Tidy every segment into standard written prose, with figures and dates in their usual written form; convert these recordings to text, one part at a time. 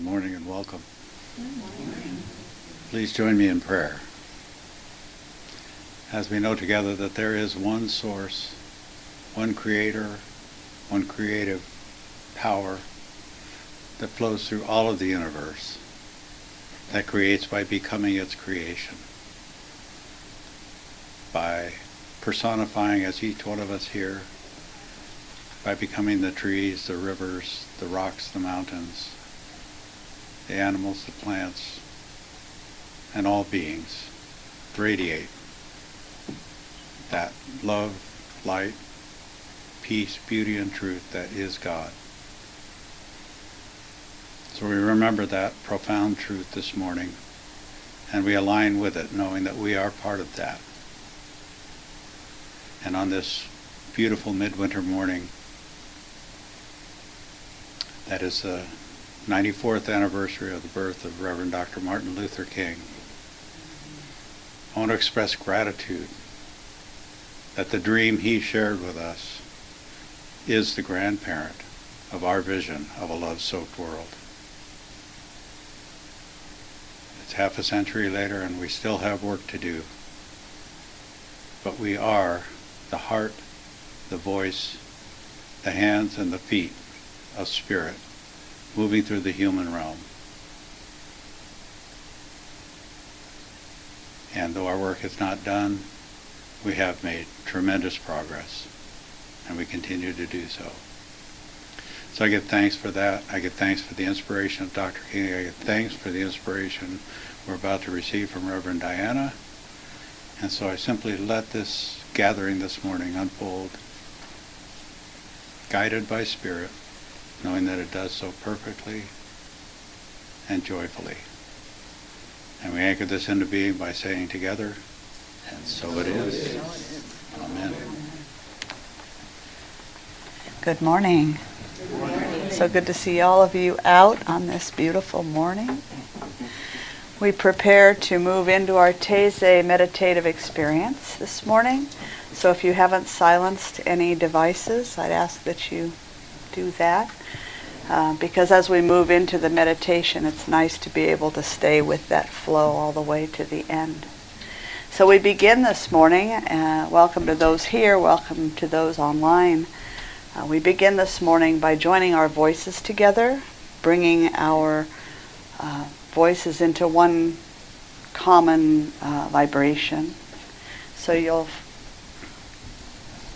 Good morning and welcome. Please join me in prayer. As we know together that there is one source, one creator, one creative power that flows through all of the universe, that creates by becoming its creation, by personifying as each one of us here, by becoming the trees, the rivers, the rocks, the mountains, the animals, the plants, and all beings radiate that love, light, peace, beauty, and truth that is God. So we remember that profound truth this morning, and we align with it, knowing that we are part of that. And on this beautiful midwinter morning, that is the 94th anniversary of the birth of Reverend Dr. Martin Luther King, I want to express gratitude that the dream he shared with us is the grandparent of our vision of a love-soaked world. It's half a century later and we still have work to do, but we are the heart, the voice, the hands, and the feet of spirit moving through the human realm. And though our work is not done, we have made tremendous progress, and we continue to do so. So I give thanks for that. I give thanks for the inspiration of Dr. King. I give thanks for the inspiration we're about to receive from Reverend Diana. And so I simply let this gathering this morning unfold, guided by Spirit, knowing that it does so perfectly and joyfully. And we anchor this into being by saying together, and so it is. Amen. Good morning. Good morning. So good to see all of you out on this beautiful morning. We prepare to move into our Taizé meditative experience this morning. So if you haven't silenced any devices, I'd ask that you do that. Because as we move into the meditation, it's nice to be able to stay with that flow all the way to the end. So we begin this morning. Welcome to those here, welcome to those online. We begin this morning by joining our voices together, bringing our voices into one common vibration. So you'll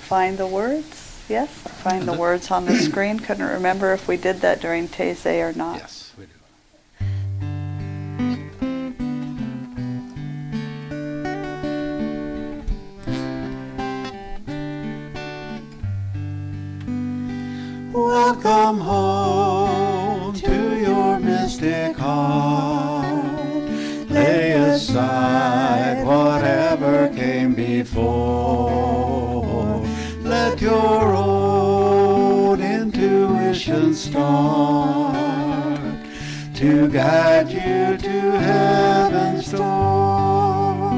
find the words. Yes, find the words on the screen. Couldn't remember if we did that during Taizé or not. Yes, we do. Welcome home to your mystic heart. Lay aside whatever came before. Let your own intuition start to guide you to heaven's door.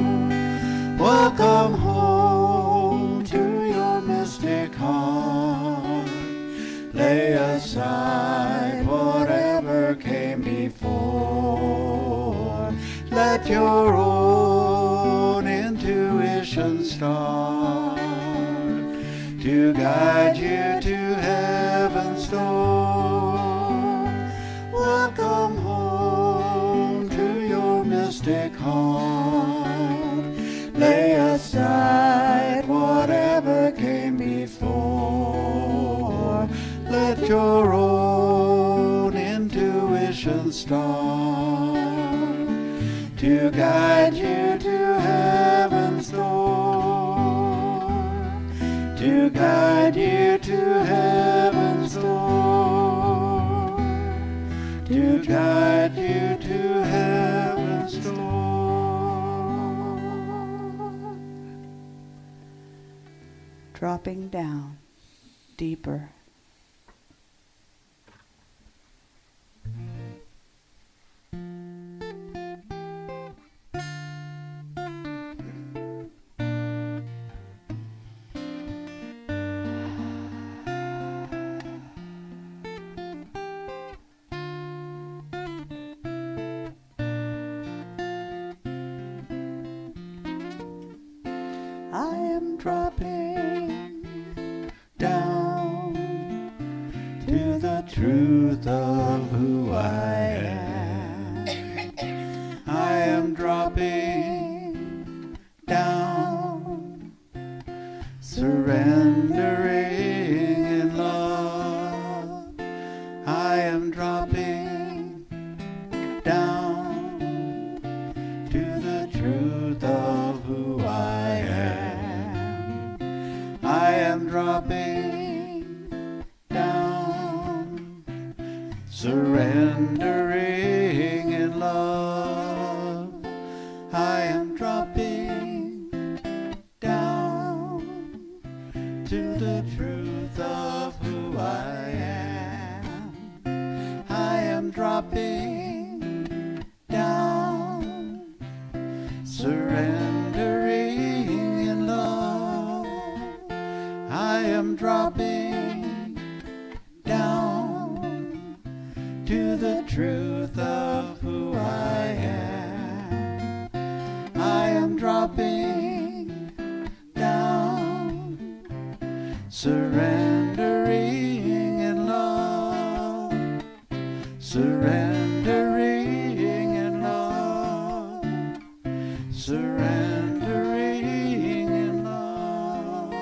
Welcome home to your mystic heart. Lay aside whatever came before. Let your own intuition start to guide you to heaven's door. Welcome home to your mystic heart. Lay aside whatever came before. Let your own intuition start to guide you to heaven's door. To guide you to heaven's door. To guide you to heaven's door. Dropping down deeper. dropping down to the truth of who I am. I am dropping down, surrendering in love. I am dropping down to the truth of who I am. I am dropping down, surrendering in love. I am dropping down to the truth of who I am. I am dropping down, surrendering in love. I am dropping down to the truth of who I am. I am dropping down, surrendering in love, surrendering in love, surrendering in love.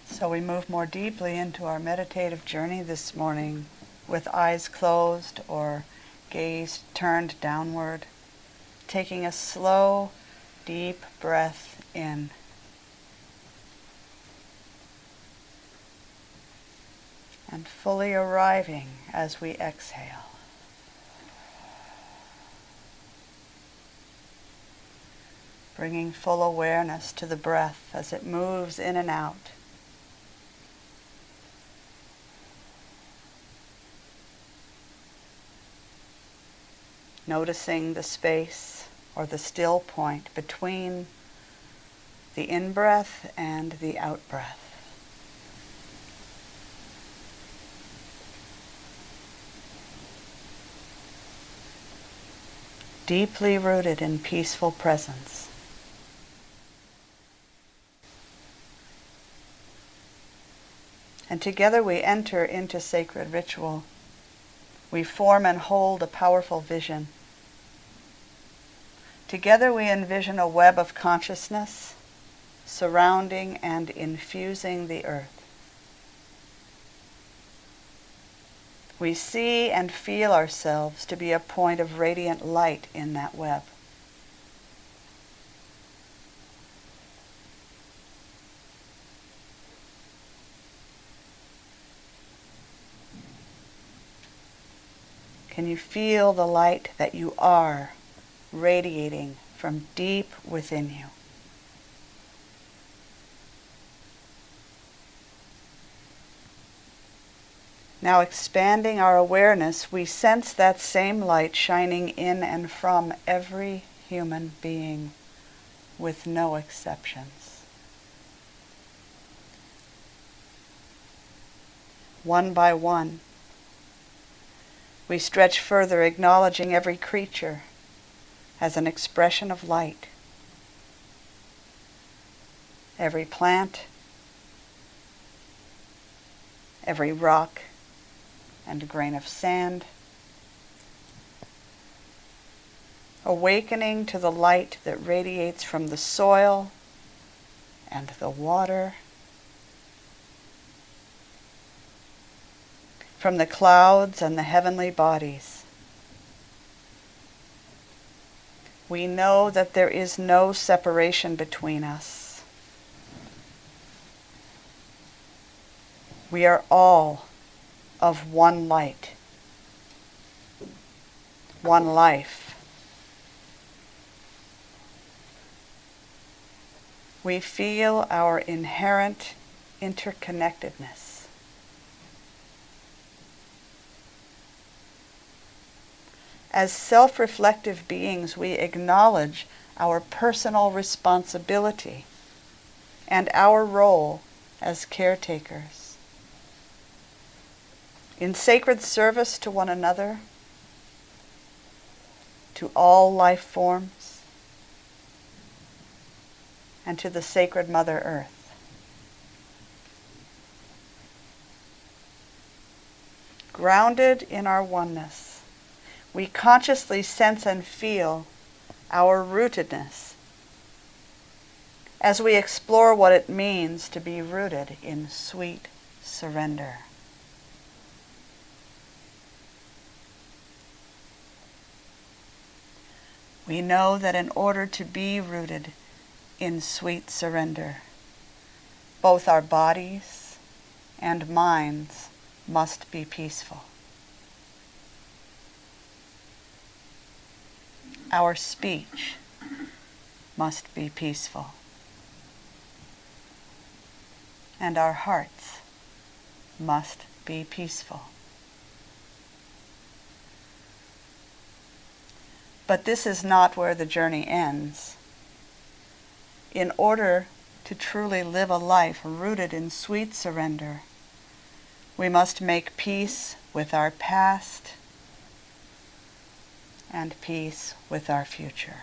So we move more deeply into our meditative journey this morning with eyes closed or gaze turned downward, taking a slow, deep breath in. And fully arriving as we exhale. Bringing full awareness to the breath as it moves in and out. Noticing the space or the still point between the in-breath and the out-breath. Deeply rooted in peaceful presence. And together we enter into sacred ritual. We form and hold a powerful vision. Together we envision a web of consciousness surrounding and infusing the earth. We see and feel ourselves to be a point of radiant light in that web. Can you feel the light that you are radiating from deep within you? Now expanding our awareness, we sense that same light shining in and from every human being, with no exceptions. One by one, we stretch further, acknowledging every creature as an expression of light. Every plant, every rock and grain of sand, awakening to the light that radiates from the soil and the water, from the clouds and the heavenly bodies. We know that there is no separation between us. We are all of one light, one life. We feel our inherent interconnectedness. As self-reflective beings, we acknowledge our personal responsibility and our role as caretakers. in sacred service to one another, to all life forms, and to the sacred Mother Earth. Grounded in our oneness, we consciously sense and feel our rootedness as we explore what it means to be rooted in sweet surrender. We know that in order to be rooted in sweet surrender, both our bodies and minds must be peaceful. Our speech must be peaceful. And our hearts must be peaceful. But this is not where the journey ends. In order to truly live a life rooted in sweet surrender, we must make peace with our past and peace with our future.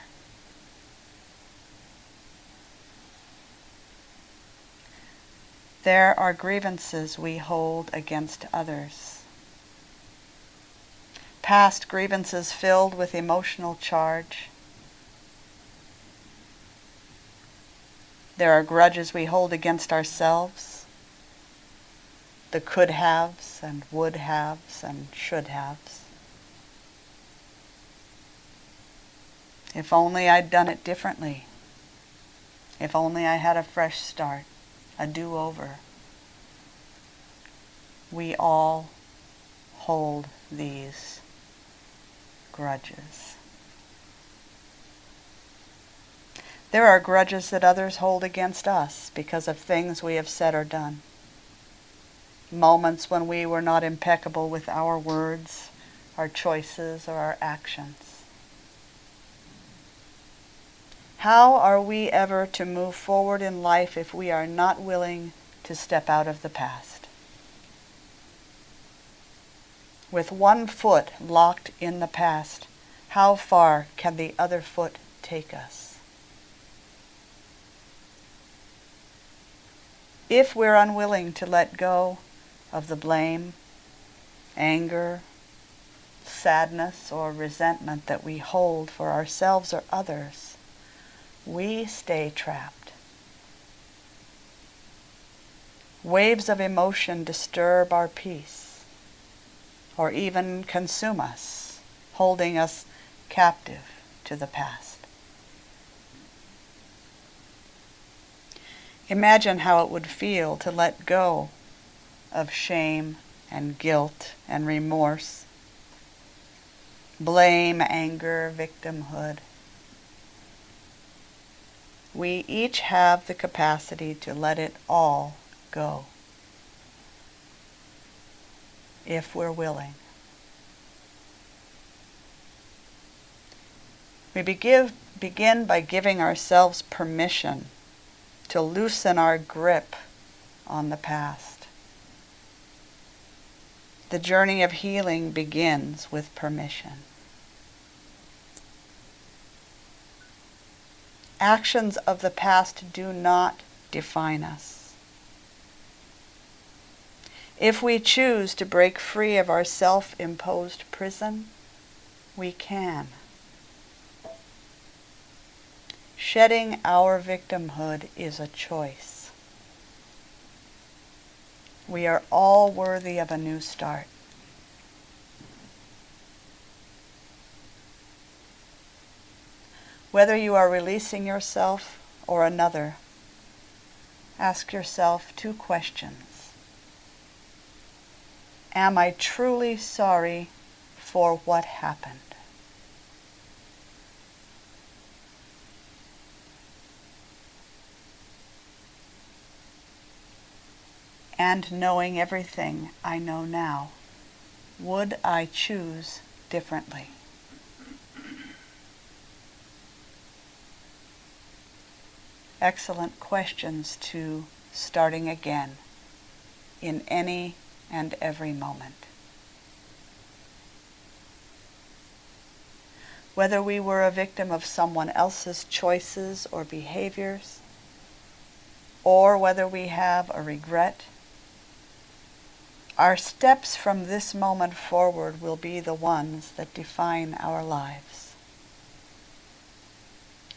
There are grievances we hold against others. Past grievances filled with emotional charge. There are grudges we hold against ourselves, the could-haves and would-haves and should-haves. If only I'd done it differently. If only I had a fresh start, a do-over. We all hold these grudges. There are grudges that others hold against us because of things we have said or done. Moments when we were not impeccable with our words, our choices, or our actions. How are we ever to move forward in life if we are not willing to step out of the past? With one foot locked in the past, how far can the other foot take us? If we're unwilling to let go of the blame, anger, sadness, or resentment that we hold for ourselves or others, we stay trapped. Waves of emotion disturb our peace, or even consume us, holding us captive to the past. Imagine how it would feel to let go of shame and guilt and remorse, blame, anger, victimhood. We each have the capacity to let it all go, if we're willing. We begin by giving ourselves permission to loosen our grip on the past. The journey of healing begins with permission. Actions of the past do not define us. If we choose to break free of our self-imposed prison, we can. Shedding our victimhood is a choice. We are all worthy of a new start. Whether you are releasing yourself or another, ask yourself 2 questions. Am I truly sorry for what happened? And knowing everything I know now, would I choose differently? Excellent questions to starting again in any and every moment. whether we were a victim of someone else's choices or behaviors, or whether we have a regret, our steps from this moment forward will be the ones that define our lives.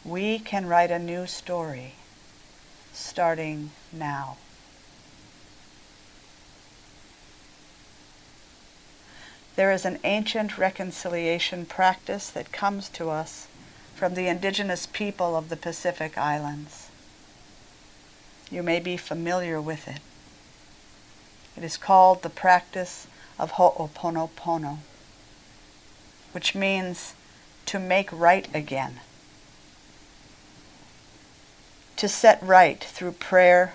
We can write a new story, starting now. There is an ancient reconciliation practice that comes to us from the indigenous people of the Pacific Islands. You may be familiar with it. It is called the practice of Ho'oponopono, which means to make right again, to set right through prayer,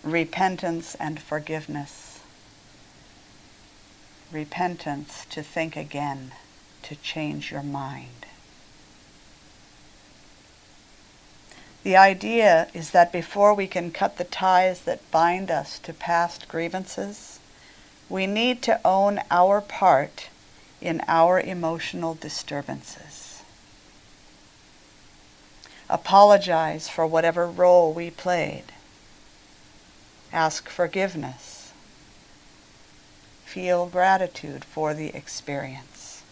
repentance, and forgiveness. Repentance, to think again, to change your mind. The idea is that before we can cut the ties that bind us to past grievances, we need to own our part in our emotional disturbances. Apologize for whatever role we played. Ask forgiveness. Feel gratitude for the experience.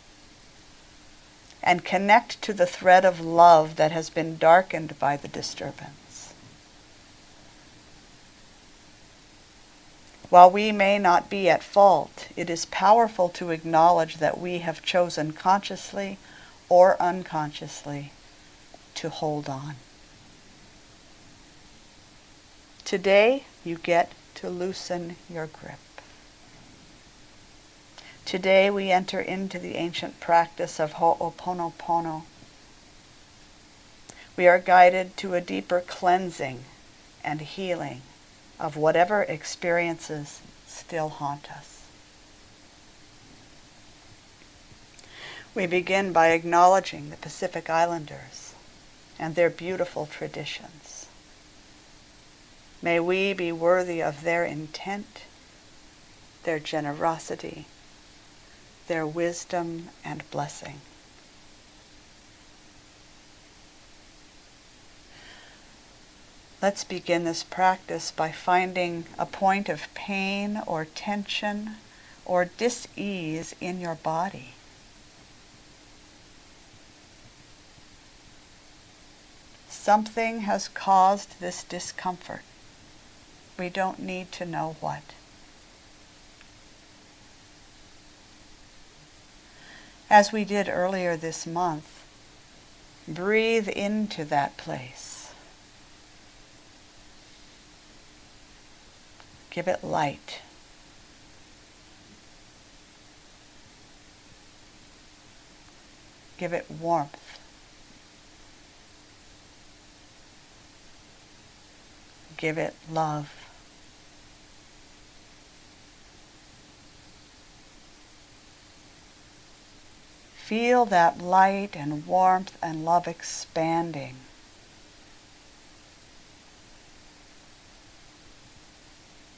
And connect to the thread of love that has been darkened by the disturbance. While we may not be at fault, it is powerful to acknowledge that we have chosen consciously or unconsciously to hold on. Today, you get to loosen your grip. Today we enter into the ancient practice of Ho'oponopono. We are guided to a deeper cleansing and healing of whatever experiences still haunt us. We begin by acknowledging the Pacific Islanders and their beautiful traditions. May we be worthy of their intent, their generosity, their wisdom and blessing. Let's begin this practice by finding a point of pain or tension or dis-ease in your body. Something has caused this discomfort. We don't need to know what. As we did earlier this month, breathe into that place. Give it light. Give it warmth. Give it love. Feel that light and warmth and love expanding.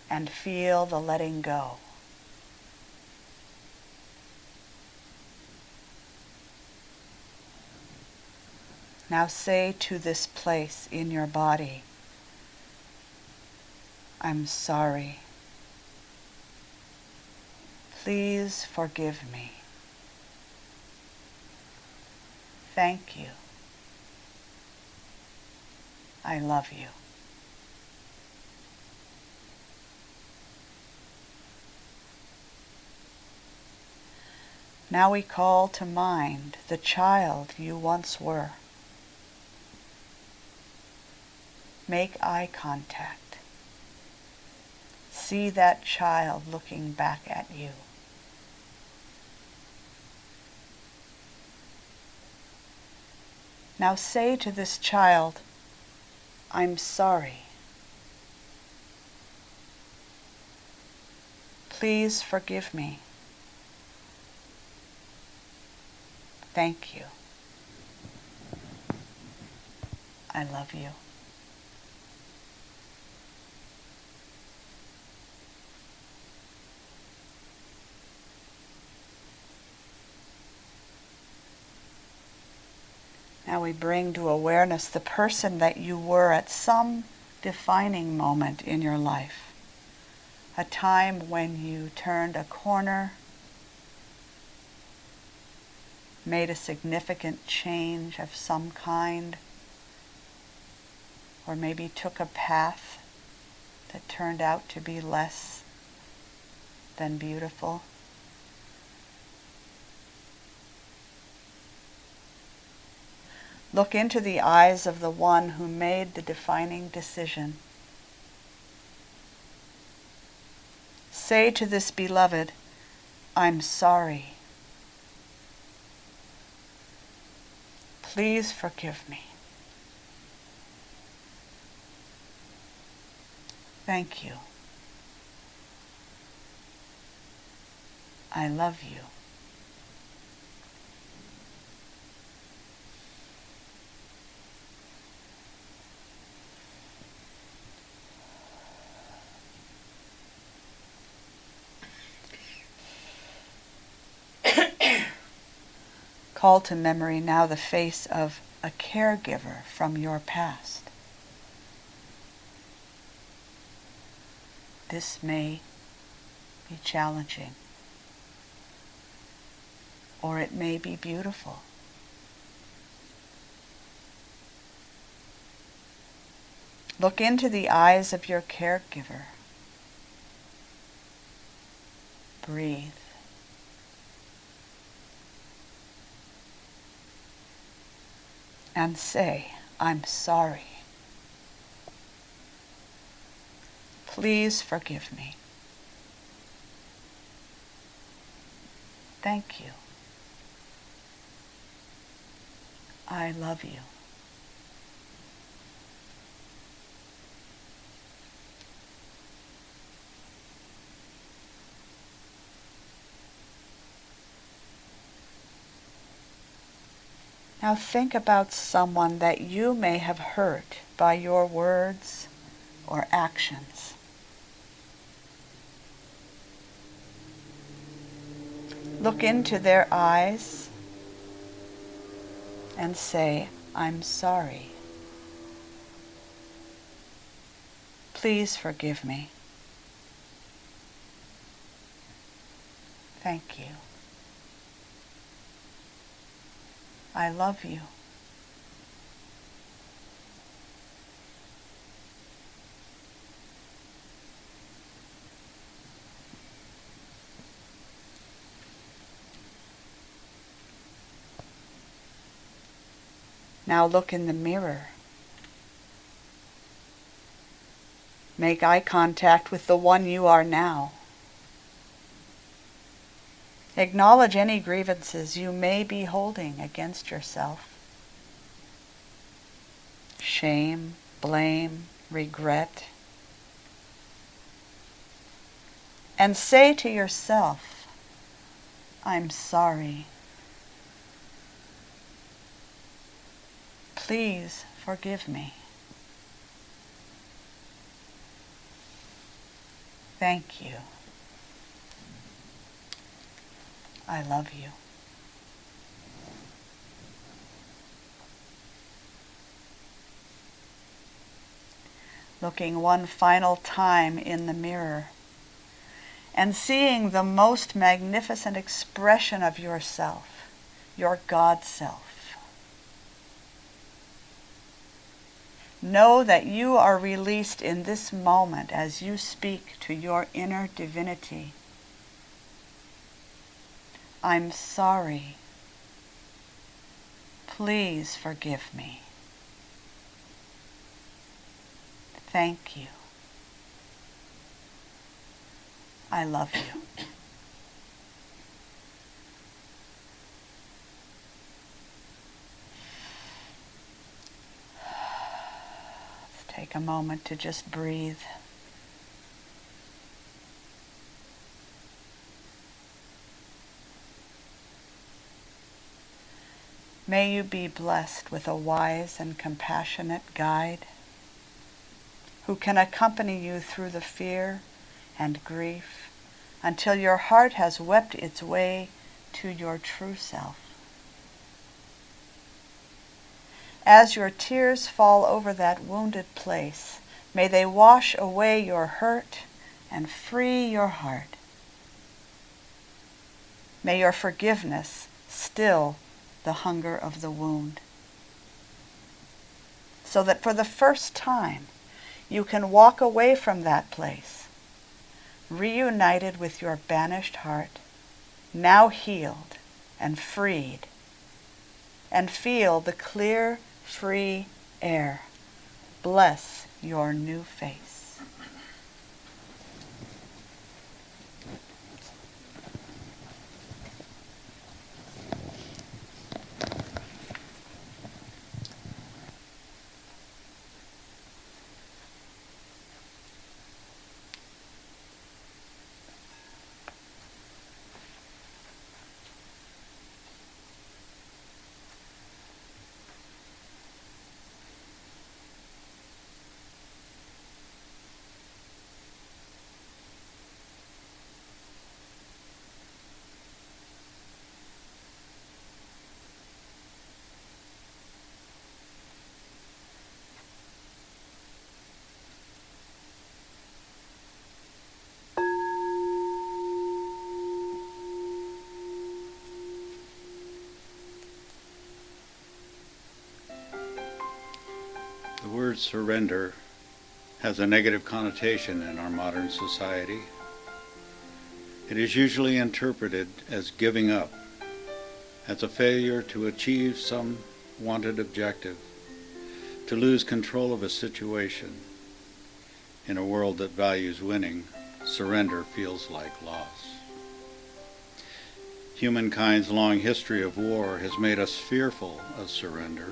And feel the letting go. Now say to this place in your body, I'm sorry. Please forgive me. Thank you. I love you. Now we call to mind the child you once were. Make eye contact. See that child looking back at you. Now say to this child, I'm sorry. Please forgive me. Thank you. I love you. we bring to awareness the person that you were at some defining moment in your life. A time when you turned a corner, made a significant change of some kind, or maybe took a path that turned out to be less than beautiful. Look into the eyes of the one who made the defining decision. Say to this beloved, "I'm sorry. Please forgive me. Thank you. I love you." Call to memory now the face of a caregiver from your past. This may be challenging, or it may be beautiful. Look into the eyes of your caregiver. Breathe. And say, "I'm sorry. Please forgive me. Thank you. I love you." Now think about someone that you may have hurt by your words or actions. Look into their eyes and say, "I'm sorry. Please forgive me. Thank you. I love you." Now look in the mirror. Make eye contact with the one you are now. Acknowledge any grievances you may be holding against yourself. Shame, blame, regret. And say to yourself, "I'm sorry. Please forgive me. Thank you. I love you." Looking one final time in the mirror and seeing the most magnificent expression of yourself, your God self. Know that you are released in this moment as you speak to your inner divinity. "I'm sorry. Please forgive me. Thank you. I love you." Let's take a moment to just breathe. May you be blessed with a wise and compassionate guide who can accompany you through the fear and grief until your heart has wept its way to your true self. As your tears fall over that wounded place, may they wash away your hurt and free your heart. May your forgiveness still the hunger of the wound, so that for the first time you can walk away from that place, reunited with your banished heart, now healed and freed, and feel the clear, free air bless your new face. The word surrender has a negative connotation in our modern society. It is usually interpreted as giving up, as a failure to achieve some wanted objective, to lose control of a situation. In a world that values winning, surrender feels like loss. Humankind's long history of war has made us fearful of surrender.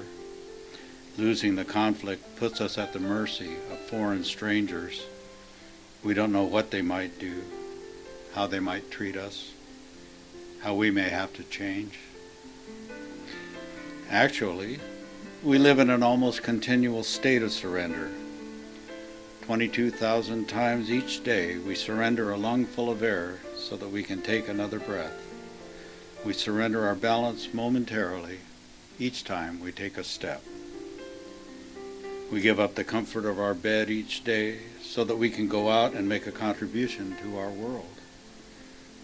Losing the conflict puts us at the mercy of foreign strangers. We don't know what they might do, how they might treat us, how we may have to change. Actually, we live in an almost continual state of surrender. 22,000 times each day we surrender a lungful of air so that we can take another breath. We surrender our balance momentarily each time we take a step. We give up the comfort of our bed each day so that we can go out and make a contribution to our world.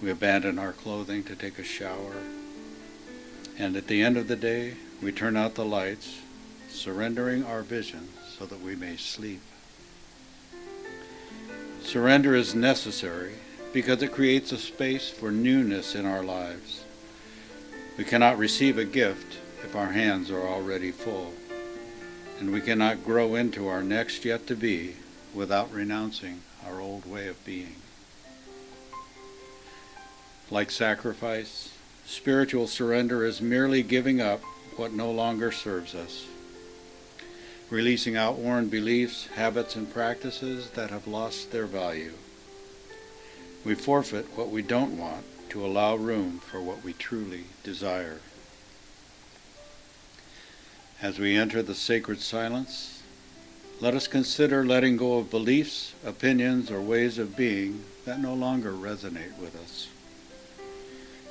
We abandon our clothing to take a shower. And at the end of the day, we turn out the lights, surrendering our vision so that we may sleep. Surrender is necessary because it creates a space for newness in our lives. We cannot receive a gift if our hands are already full. And we cannot grow into our next yet to be without renouncing our old way of being. Like sacrifice, spiritual surrender is merely giving up what no longer serves us, releasing outworn beliefs, habits, and practices that have lost their value. We forfeit what we don't want to allow room for what we truly desire. As we enter the sacred silence, let us consider letting go of beliefs, opinions, or ways of being that no longer resonate with us.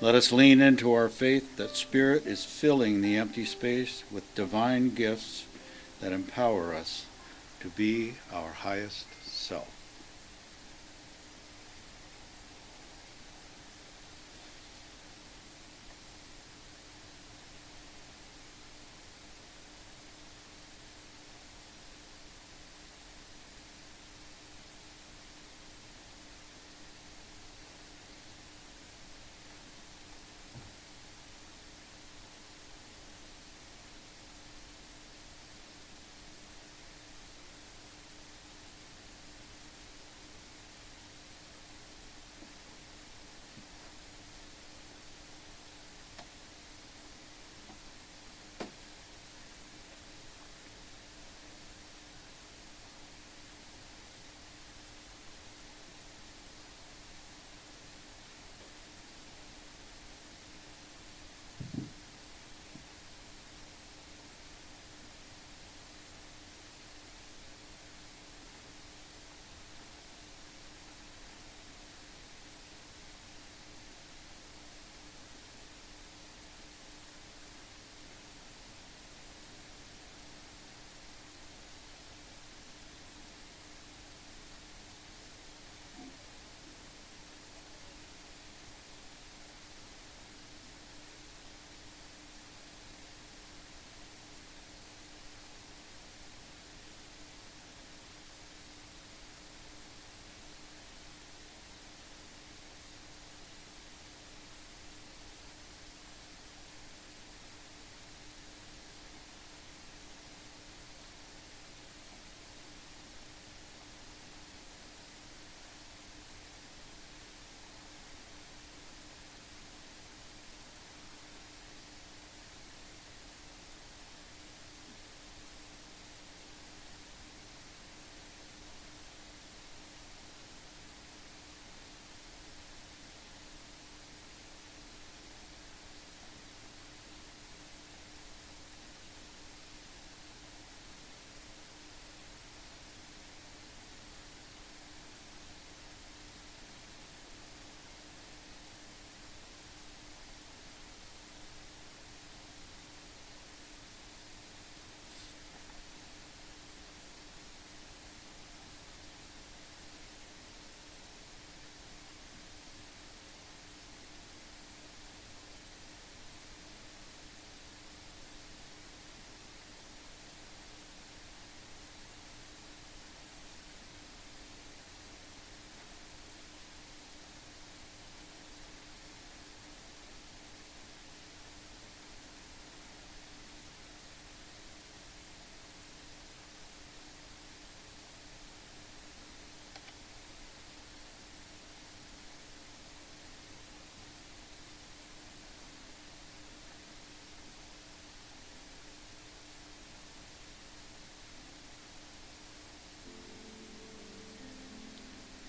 Let us lean into our faith that Spirit is filling the empty space with divine gifts that empower us to be our highest self.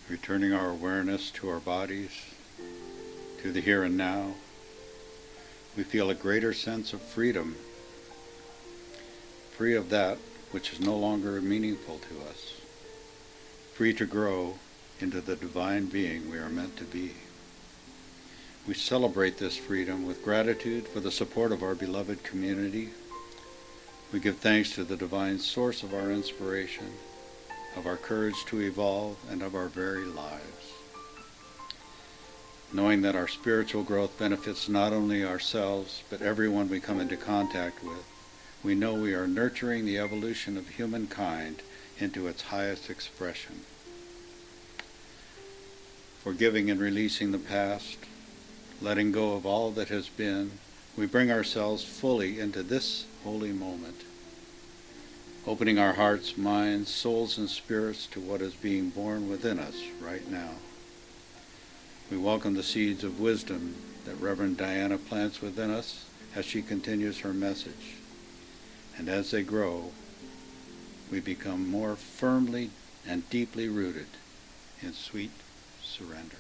returning our awareness to our bodies, to the here and now, we feel a greater sense of freedom, free of that which is no longer meaningful to us, free to grow into the divine being we are meant to be. We celebrate this freedom with gratitude for the support of our beloved community. We give thanks to the divine source of our inspiration, of our courage to evolve, and of our very lives. Knowing that our spiritual growth benefits not only ourselves, but everyone we come into contact with, we know we are nurturing the evolution of humankind into its highest expression. Forgiving and releasing the past, letting go of all that has been, we bring ourselves fully into this holy moment, opening our hearts, minds, souls, and spirits to what is being born within us right now. We welcome the seeds of wisdom that Reverend Diana plants within us as she continues her message. And as they grow, we become more firmly and deeply rooted in sweet surrender.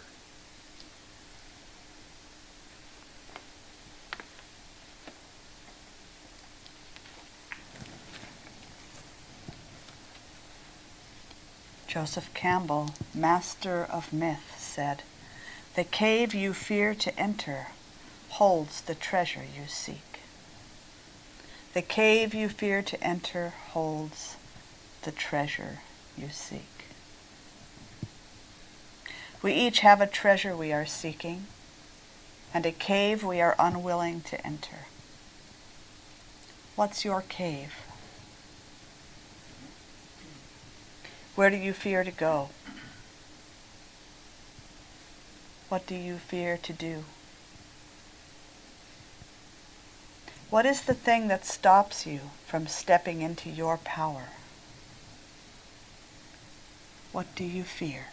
Joseph Campbell, master of myth, said, "The cave you fear to enter holds the treasure you seek." The cave you fear to enter holds the treasure you seek. We each have a treasure we are seeking, and a cave we are unwilling to enter. What's your cave? Where do you fear to go? What do you fear to do? What is the thing that stops you from stepping into your power? What do you fear?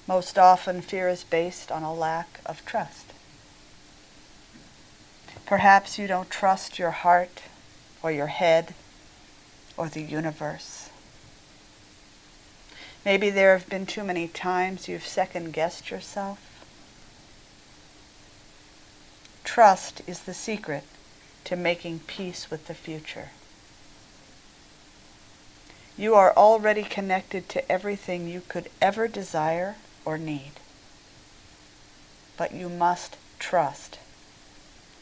Most often, fear is based on a lack of trust. Perhaps you don't trust your heart or your head or the universe. Maybe there have been too many times you've second-guessed yourself. Trust is the secret to making peace with the future. You are already connected to everything you could ever desire or need. But you must trust.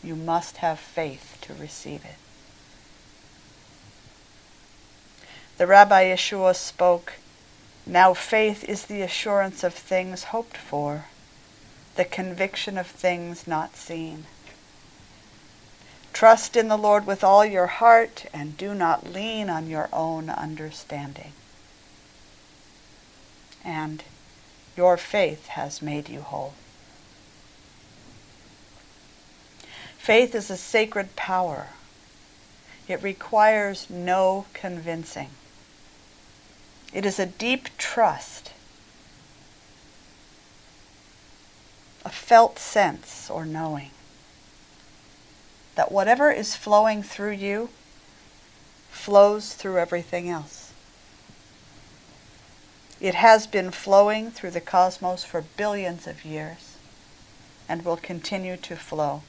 You must have faith to receive it. The Rabbi Yeshua spoke, "Now faith is the assurance of things hoped for, the conviction of things not seen." Trust in the Lord with all your heart and do not lean on your own understanding. And your faith has made you whole. Faith is a sacred power. It requires no convincing. It is a deep trust, a felt sense or knowing that whatever is flowing through you flows through everything else. It has been flowing through the cosmos for billions of years and will continue to flow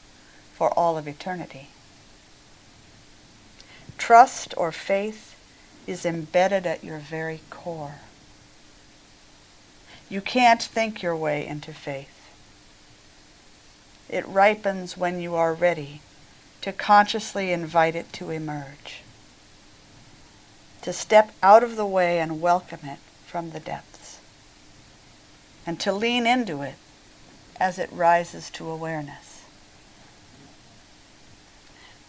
for all of eternity. Trust or faith is embedded at your very core. You can't think your way into faith. It ripens when you are ready to consciously invite it to emerge, to step out of the way and welcome it from the depths, and to lean into it as it rises to awareness.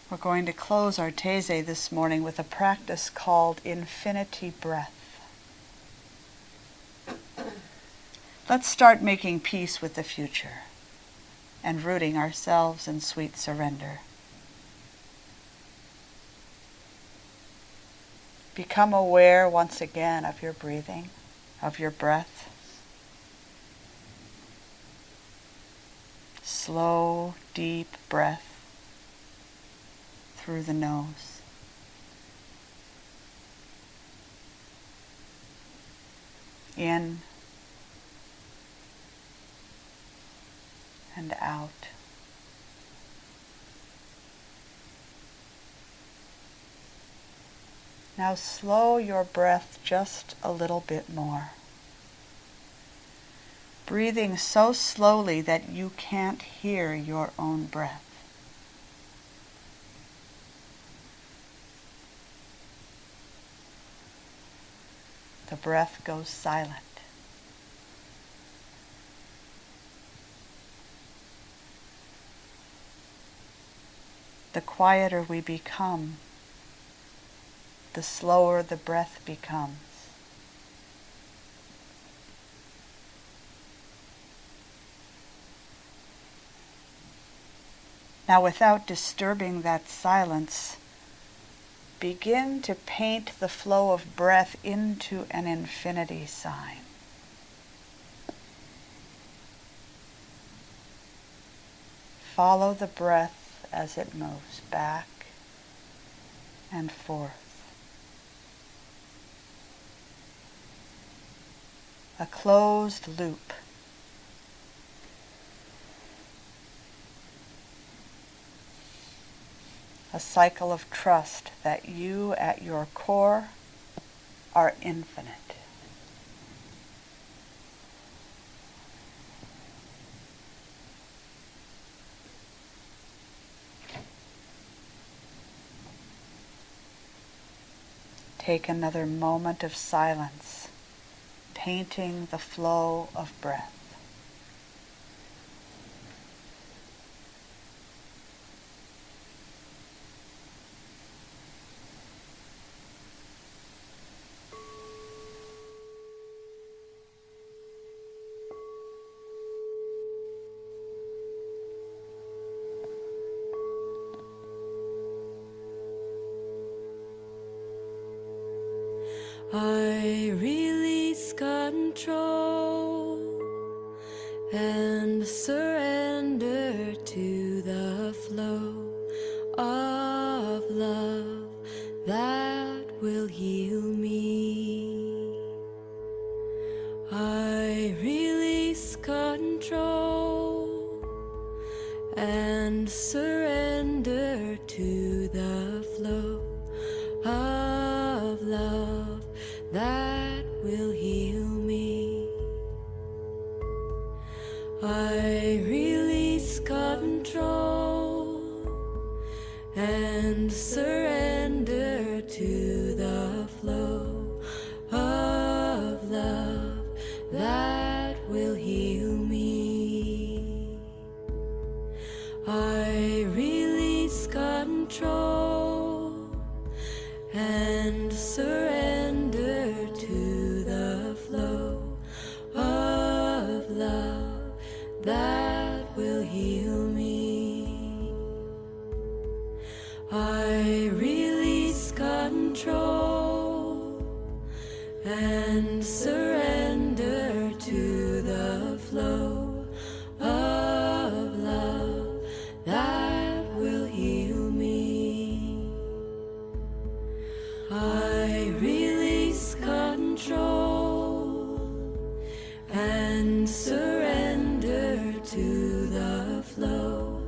We're going to close our Taizé this morning with a practice called Infinity Breath. Let's start making peace with the future and rooting ourselves in sweet surrender. Become aware once again of your breathing, of your breath. Slow, deep breath through the nose. in and out. Now slow your breath just a little bit more. Breathing so slowly that you can't hear your own breath. The breath goes silent. The quieter we become, the slower the breath becomes. Now, without disturbing that silence, begin to paint the flow of breath into an infinity sign. Follow the breath as it moves back and forth. A closed loop. A cycle of trust that you at your core are infinite. Take another moment of silence, painting the flow of breath. I release control and surrender to the flow of love that will heal me. I release control and surrender to the flow of love that will heal me. I release control and surrender to the flow of love that will heal me. I release control and surrender to the flow of love that will heal me. I release control and surrender to the flow of love that will heal me. I release control and surrender to the flow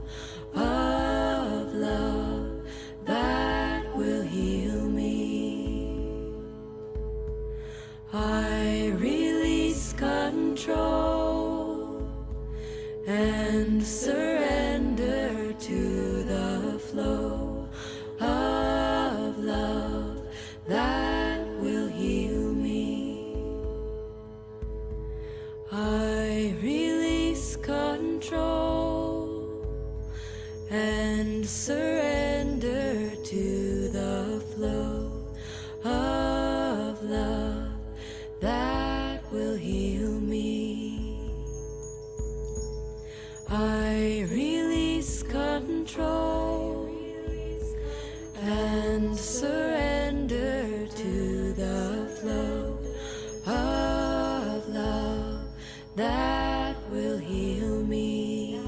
of love that will heal me. I release control and surrender to the flow of love that will heal me. I release control and surrender to the flow of love that will heal me. I release control and surrender to the flow of love that will heal me.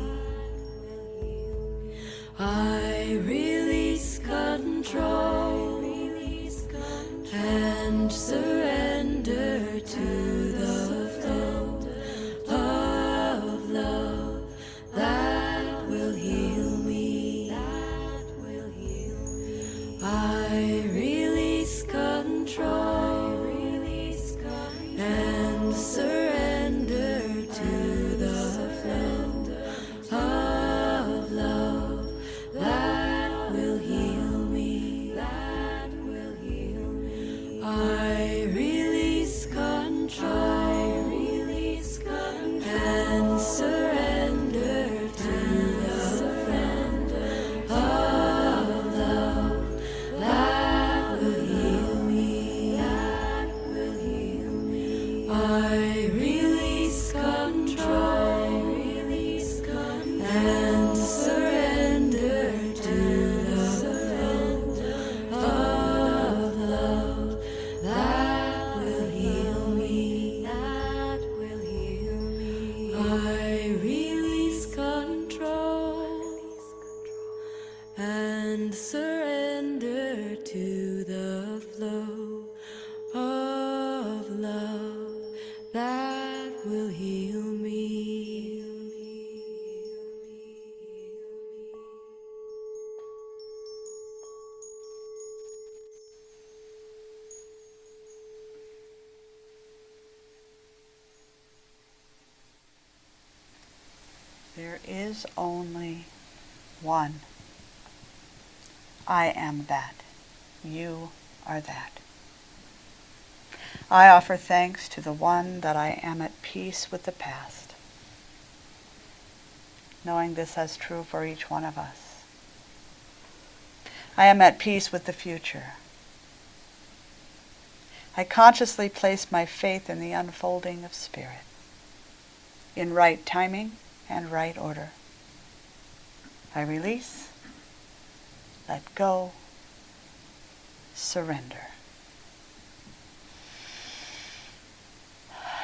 I release control and surrender to the I release control and surrender to the flow of love that will heal me. I release control and surrender to the flow of love that will heal me. I release control and surrender to the flow of love that will heal me. I release control and surrender to the flow of love that will heal me. There is only one. I am that. You are that. I offer thanks to the one that I am at peace with the past, knowing this as true for each one of us. I am at peace with the future. I consciously place my faith in the unfolding of spirit, in right timing and right order. I release, let go, surrender.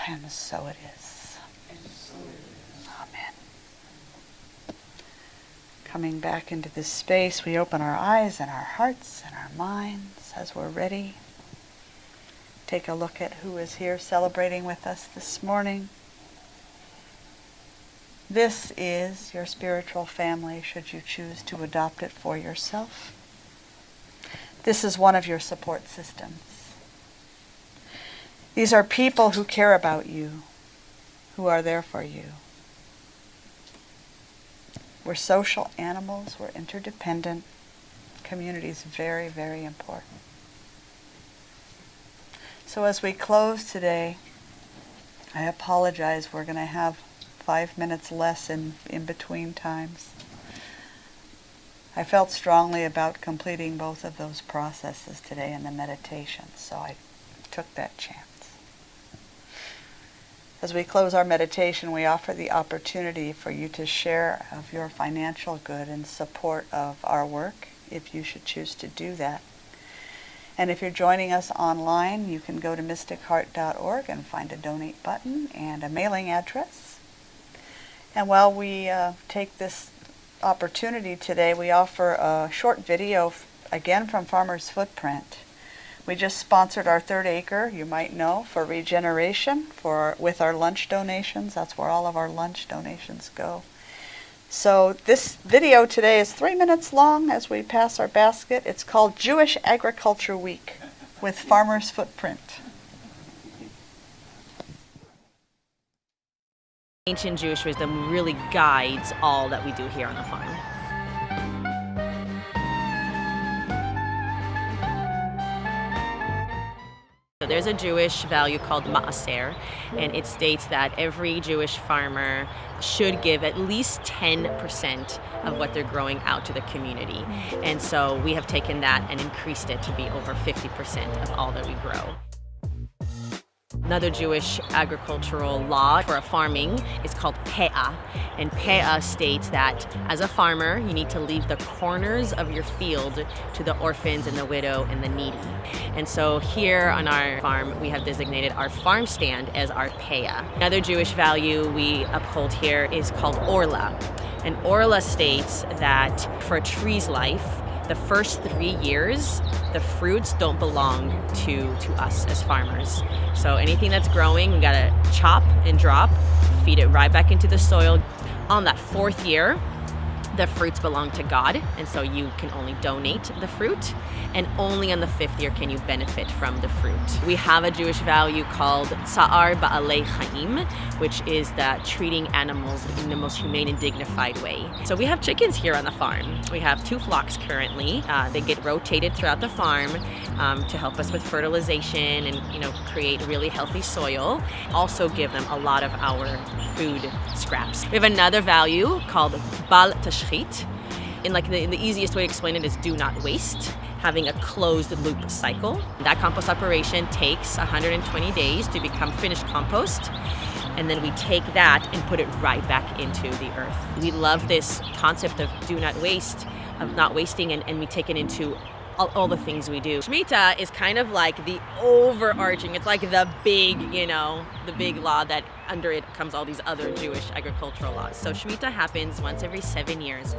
And so it is. Amen. Coming back into this space, we open our eyes and our hearts and our minds as we're ready. Take a look at who is here celebrating with us this morning. This is your spiritual family, should you choose to adopt it for yourself. This is one of your support systems. These are people who care about you, who are there for you. We're social animals, we're interdependent. Community is very, very important. So as we close today, I apologize, we're going to have 5 minutes less in between times. I felt strongly about completing both of those processes today in the meditation, so I took that chance. As we close our meditation, we offer the opportunity for you to share of your financial good in support of our work, if you should choose to do that. And if you're joining us online, you can go to mysticheart.org and find a donate button and a mailing address. And while we take this opportunity today, we offer a short video, again from Farmer's Footprint. We just sponsored our 3rd acre, you might know, for regeneration with our lunch donations. That's where all of our lunch donations go. So this video today is 3 minutes long as we pass our basket. It's called Jewish Agriculture Week with Farmer's Footprint. Ancient Jewish wisdom really guides all that we do here on the farm. So there's a Jewish value called ma'aser, and it states that every Jewish farmer should give at least 10% of what they're growing out to the community. And so we have taken that and increased it to be over 50% of all that we grow. Another Jewish agricultural law for farming is called pe'ah. And pe'ah states that as a farmer, you need to leave the corners of your field to the orphans and the widow and the needy. And so here on our farm, we have designated our farm stand as our pe'ah. Another Jewish value we uphold here is called orla. And orla states that for a tree's life, the first 3 years, the fruits don't belong to us as farmers. So anything that's growing, we gotta chop and drop, feed it right back into the soil. On that 4th year, The fruits belong to God, and so you can only donate the fruit, and only on the 5th year can you benefit from the fruit. We have a Jewish value called Tsa'ar Ba'alei Chaim, which is that treating animals in the most humane and dignified way. So we have chickens here on the farm. We have 2 flocks currently. They get rotated throughout the farm to help us with fertilization and create really healthy soil. Also give them a lot of our food scraps. We have another value called Bal Tashchit. In the easiest way to explain it is do not waste, having a closed loop cycle. That compost operation takes 120 days to become finished compost, and then we take that and put it right back into the earth. We love this concept of do not waste, of not wasting, and we take it into all the things we do. Shemitah is kind of like the overarching, it's like the big, the big law that under it comes all these other Jewish agricultural laws. So Shemitah happens once every 7 years.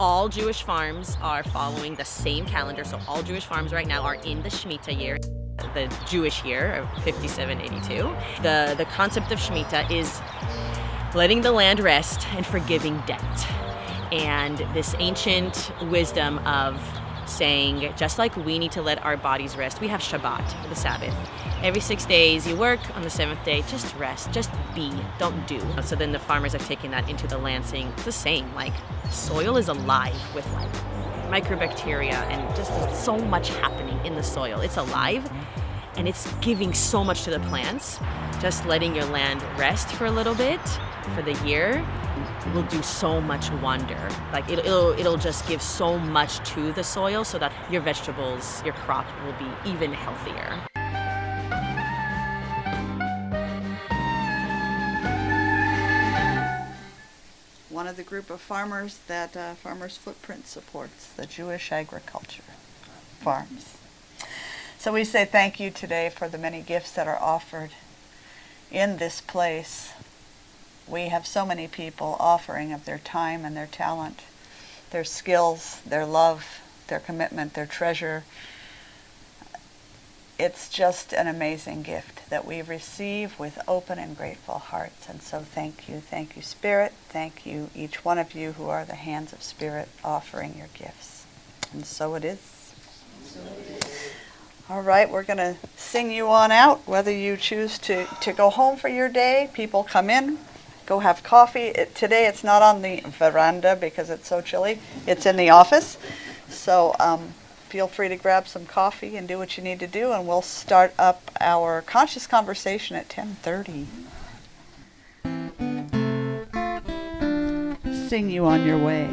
All Jewish farms are following the same calendar, so all Jewish farms right now are in the Shemitah year, the Jewish year of 5782. The concept of Shemitah is letting the land rest and forgiving debt. And this ancient wisdom of saying, just like we need to let our bodies rest, we have Shabbat, the Sabbath. Every 6 days you work, on the 7th day, just rest, just be, don't do. So then the farmers have taken that into the land, saying it's the same, soil is alive with microbacteria, and just there's so much happening in the soil. It's alive and it's giving so much to the plants. Just letting your land rest for a little bit for the year will do so much wonder. It'll just give so much to the soil so that your vegetables, your crop will be even healthier. One of the group of farmers that Farmers Footprint supports, the Jewish agriculture farms. So we say thank you today for the many gifts that are offered in this place. We have so many people offering of their time and their talent, their skills, their love, their commitment, their treasure. It's just an amazing gift that we receive with open and grateful hearts. And so thank you, Spirit. Thank you, each one of you who are the hands of Spirit offering your gifts. And so it is. All right, we're going to sing you on out, whether you choose to go home for your day. People come in, go have coffee. Today it's not on the veranda because it's so chilly. It's in the office. So feel free to grab some coffee and do what you need to do, and we'll start up our conscious conversation at 10:30. Sing you on your way.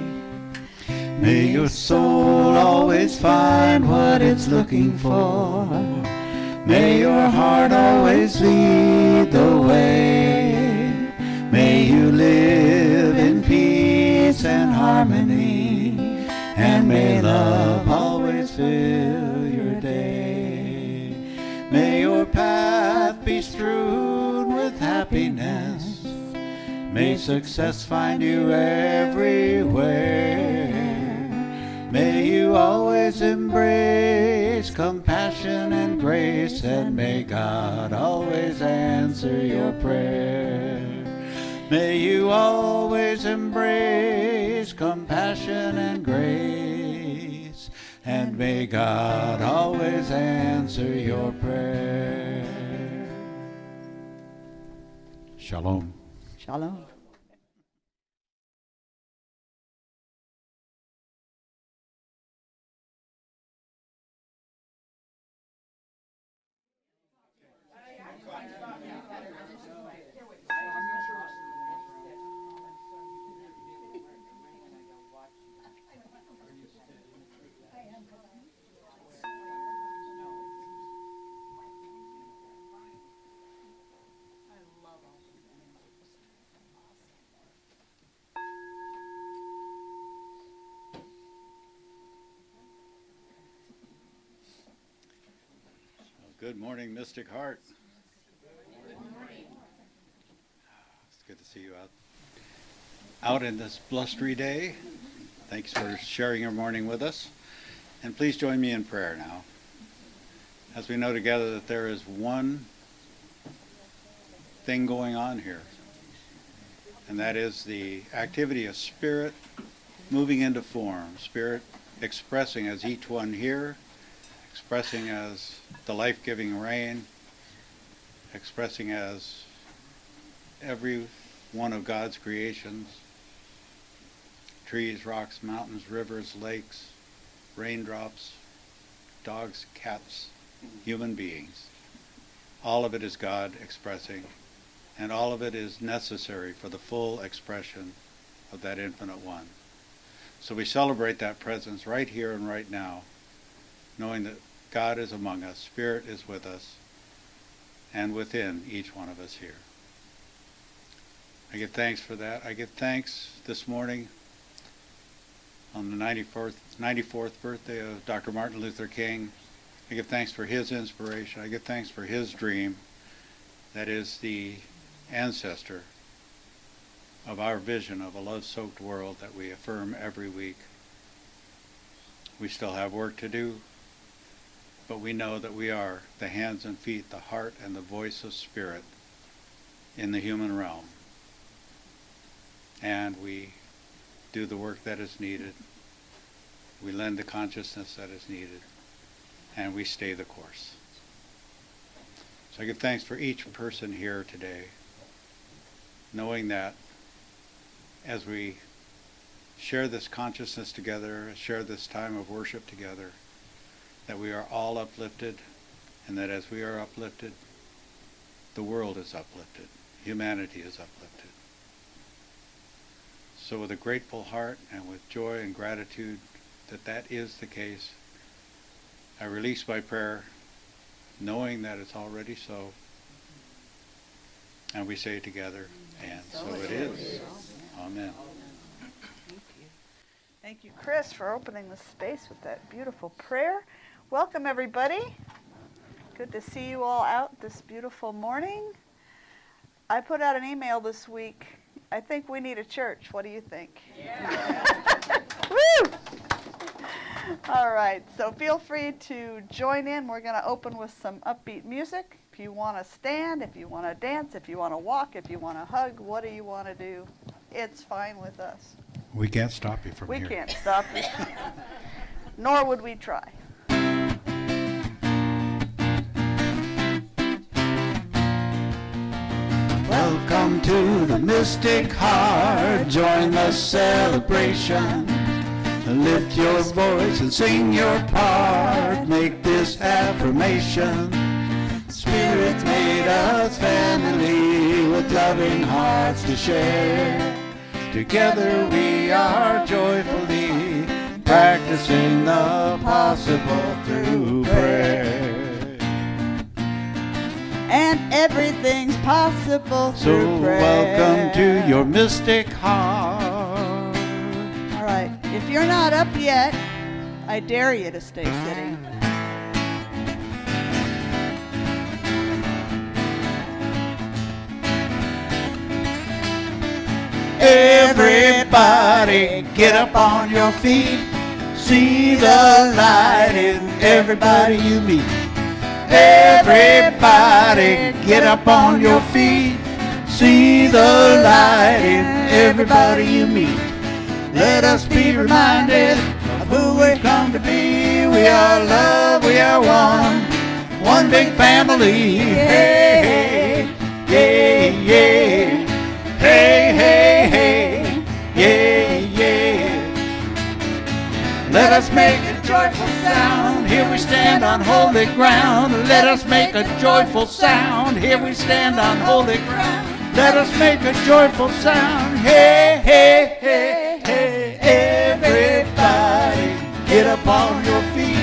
May your soul always find what it's looking for. May your heart always lead the way. May you live in peace and harmony. And may love always fill your day. May your path be strewn with happiness. May success find you everywhere. May you always embrace compassion and grace, and may God always answer your prayer. May you always embrace compassion and grace, and may God always answer your prayer. Shalom. Shalom. Good morning, Mystic Heart. It's good to see you out in this blustery day. Thanks for sharing your morning with us. And please join me in prayer now, as we know together that there is one thing going on here, and that is the activity of spirit moving into form. Spirit expressing as each one here, expressing as the life-giving rain, expressing as every one of God's creations, trees, rocks, mountains, rivers, lakes, raindrops, dogs, cats, human beings. All of it is God expressing, and all of it is necessary for the full expression of that infinite one. So we celebrate that presence right here and right now, knowing that God is among us, Spirit is with us, and within each one of us here. I give thanks for that. I give thanks this morning on the 94th birthday of Dr. Martin Luther King. I give thanks for his inspiration. I give thanks for his dream that is the ancestor of our vision of a love-soaked world that we affirm every week. We still have work to do, but we know that we are the hands and feet, the heart and the voice of Spirit in the human realm. And we do the work that is needed. We lend the consciousness that is needed. And we stay the course. So I give thanks for each person here today, knowing that as we share this consciousness together, share this time of worship together, that we are all uplifted, and that as we are uplifted, the world is uplifted, humanity is uplifted. So with a grateful heart and with joy and gratitude that that is the case, I release my prayer, knowing that it's already so, and we say together, and so it is. Amen. Thank you. Thank you, Chris, for opening the space with that beautiful prayer. Welcome, everybody. Good to see you all out this beautiful morning. I put out an email this week. I think we need a church. What do you think? Yeah. Woo! All right, so feel free to join in. We're going to open with some upbeat music. If you want to stand, if you want to dance, if you want to walk, if you want to hug, what do you want to do? It's fine with us. We can't stop you from We here. can't stop you. Nor would we try. Welcome to the Mystic Heart. Join the celebration. Lift your voice and sing your part. Make this affirmation. Spirit made us family with loving hearts to share. Together we are joyfully practicing the possible through prayer. And everything's possible So through prayer. welcome to your Mystic Heart. All right, if you're not up yet, I dare you to stay sitting. Everybody get up on your feet. See the light in everybody you meet. Everybody get up on your feet. See the light in everybody you meet. Let us be reminded of who we've come to be. We are love, we are one big family. Hey, hey, yeah, yeah. Hey, hey, hey, yeah, yeah. Let us make a joyful sound. Here we stand on holy ground. Let us make a joyful sound. Here we stand on holy ground. Let us make a joyful sound. Hey, hey, hey, hey. Everybody get up on your feet.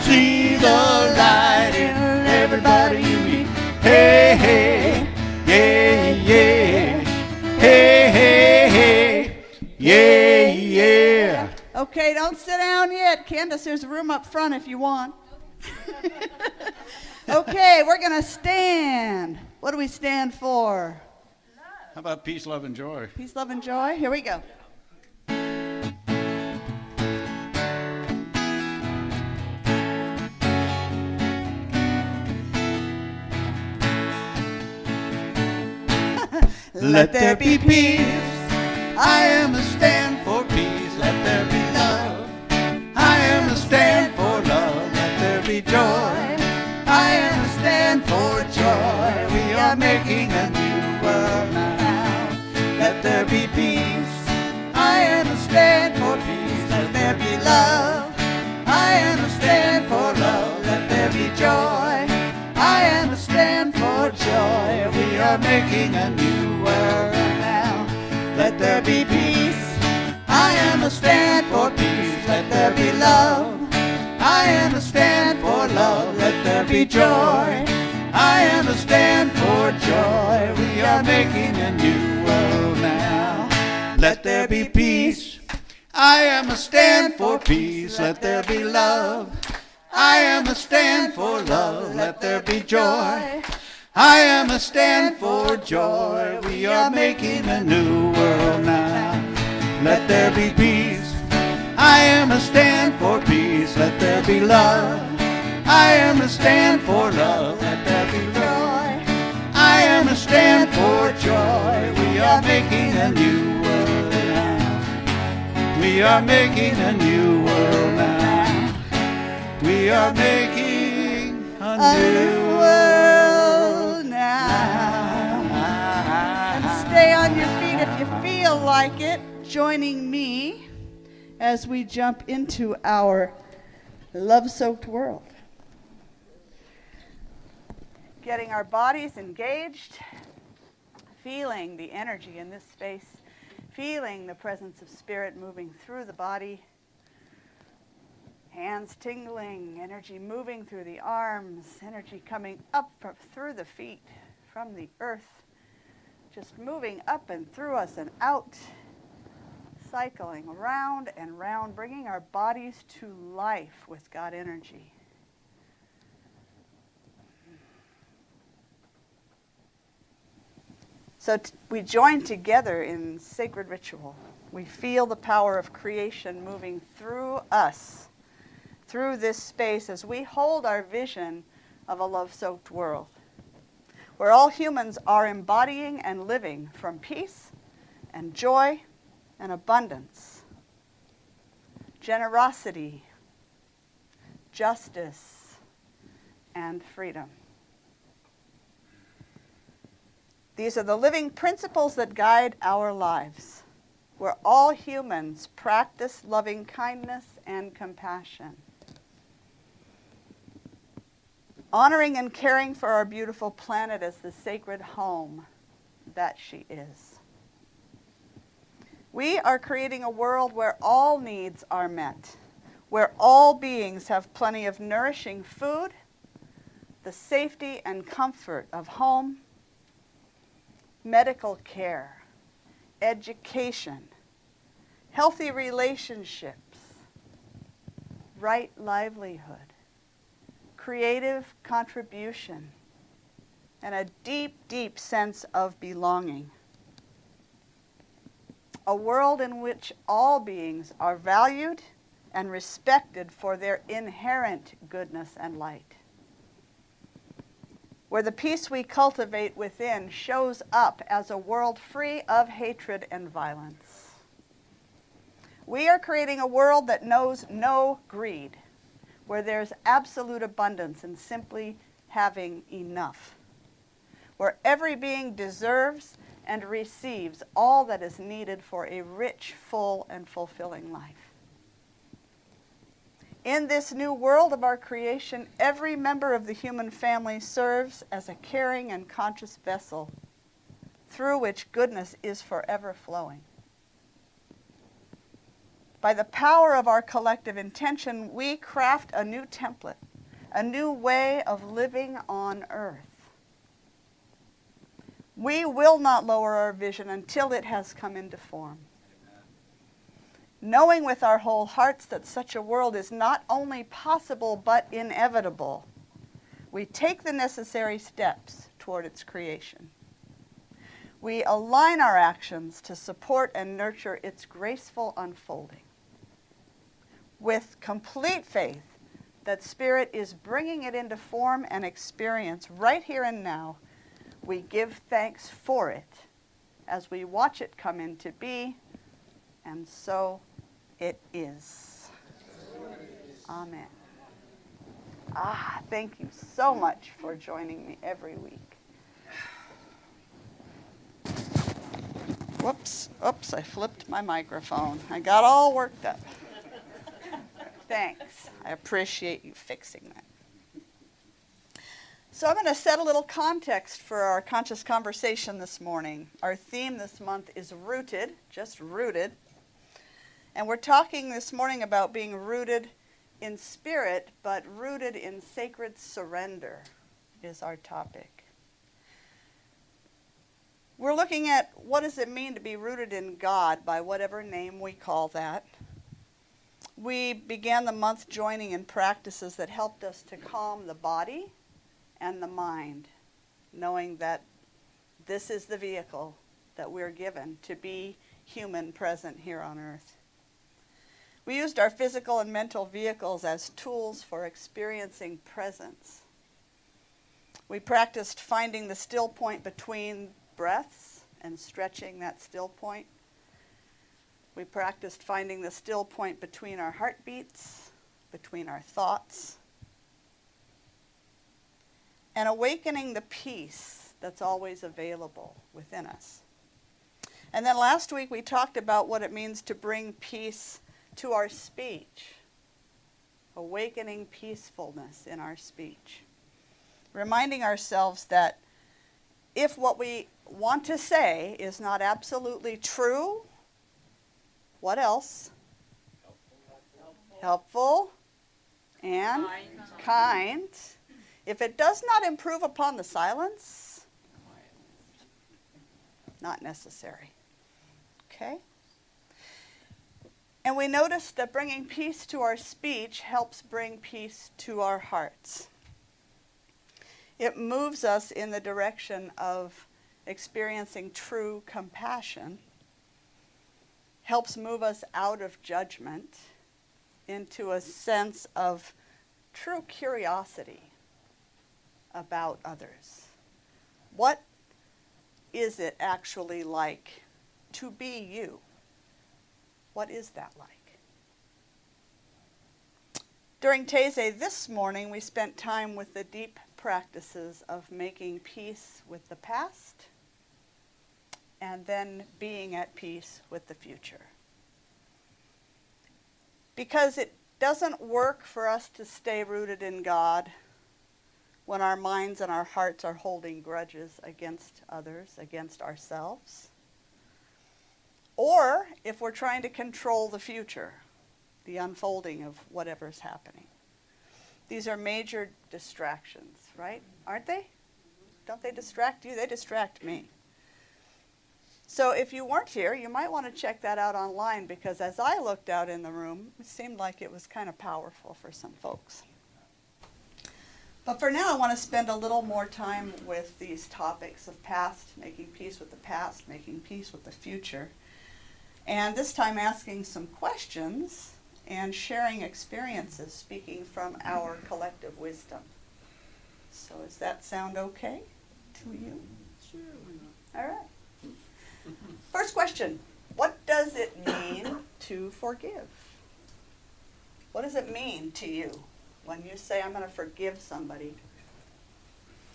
See the light in everybody you meet. Hey, hey, yeah, yeah. Hey, hey, hey, yeah, yeah. Okay, don't sit down yet. Candace, there's room up front if you want. Okay, we're going to stand. What do we stand for? How about peace, love, and joy? Peace, love, and joy. Here we go. Let there be peace. I am a stand for peace. Let be joy. I am a stand for joy. We are making a new world now. Let there be peace. I am a stand for peace. Let there be love. I am a stand for love. Let there be joy. I am a stand for joy. We are making a new world now. Let there be peace. I am a stand for peace. Let there be love. I am a stand for love. Let there be joy. I am a stand for joy. We are making a new world now. Let there be peace. I am a stand for peace. Let there be love. I am a stand for love. Let there be joy. I am a stand for joy. We are making a new world now. Let there be peace. I am a stand for peace. Let there be love. I am a stand for love. Let there be joy. I am a stand for joy. We are making a new world now. We are making a new world now. We are making a new world now. And stay on your feet if you feel like it, joining me as we jump into our love-soaked world. Getting our bodies engaged, feeling the energy in this space, feeling the presence of spirit moving through the body, hands tingling, energy moving through the arms, energy coming up through the feet, from the earth, just moving up and through us and out, cycling round and round, bringing our bodies to life with God energy. So we join together in sacred ritual. We feel the power of creation moving through us, through this space, as we hold our vision of a love-soaked world, where all humans are embodying and living from peace and joy and abundance, generosity, justice, and freedom. These are the living principles that guide our lives, where all humans practice loving kindness and compassion, honoring and caring for our beautiful planet as the sacred home that she is. We are creating a world where all needs are met, where all beings have plenty of nourishing food, the safety and comfort of home, medical care, education, healthy relationships, right livelihood, creative contribution, and a deep, deep sense of belonging. A world in which all beings are valued and respected for their inherent goodness and light, where the peace we cultivate within shows up as a world free of hatred and violence. We are creating a world that knows no greed, where there's absolute abundance and simply having enough, where every being deserves and receives all that is needed for a rich, full, and fulfilling life. In this new world of our creation, every member of the human family serves as a caring and conscious vessel through which goodness is forever flowing. By the power of our collective intention, we craft a new template, a new way of living on earth. We will not lower our vision until it has come into form, knowing with our whole hearts that such a world is not only possible but inevitable. We take the necessary steps toward its creation. We align our actions to support and nurture its graceful unfolding, with complete faith that Spirit is bringing it into form and experience right here and now. We give thanks for it as we watch it come into being, and so it is. Amen. Thank you so much for joining me every week. Whoops, oops, I flipped my microphone. I got all worked up. Thanks. I appreciate you fixing that. So I'm going to set a little context for our conscious conversation this morning. Our theme this month is rooted, just rooted. And we're talking this morning about being rooted in spirit, but rooted in sacred surrender is our topic. We're looking at what does it mean to be rooted in God, by whatever name we call that. We began the month joining in practices that helped us to calm the body and the mind, knowing that this is the vehicle that we're given to be human present here on earth. We used our physical and mental vehicles as tools for experiencing presence. We practiced finding the still point between breaths and stretching that still point. We practiced finding the still point between our heartbeats, between our thoughts, and awakening the peace that's always available within us. And then last week we talked about what it means to bring peace to our speech, awakening peacefulness in our speech, reminding ourselves that if what we want to say is not absolutely true, what else? Helpful and kind. If it does not improve upon the silence, not necessary. Okay? And we noticed that bringing peace to our speech helps bring peace to our hearts. It moves us in the direction of experiencing true compassion, helps move us out of judgment into a sense of true curiosity about others. What is it actually like to be you? What is that like? During Taizé this morning, we spent time with the deep practices of making peace with the past and then being at peace with the future. Because it doesn't work for us to stay rooted in God when our minds and our hearts are holding grudges against others, against ourselves, or if we're trying to control the future, the unfolding of whatever's happening. These are major distractions, right? Aren't they? Don't they distract you? They distract me. So if you weren't here, you might want to check that out online, because as I looked out in the room, it seemed like it was kind of powerful for some folks. But for now, I want to spend a little more time with these topics of past, making peace with the past, making peace with the future, and this time asking some questions and sharing experiences, speaking from our collective wisdom. So does that sound okay to you? Sure. All right. First question, what does it mean to forgive? What does it mean to you when you say, I'm going to forgive somebody?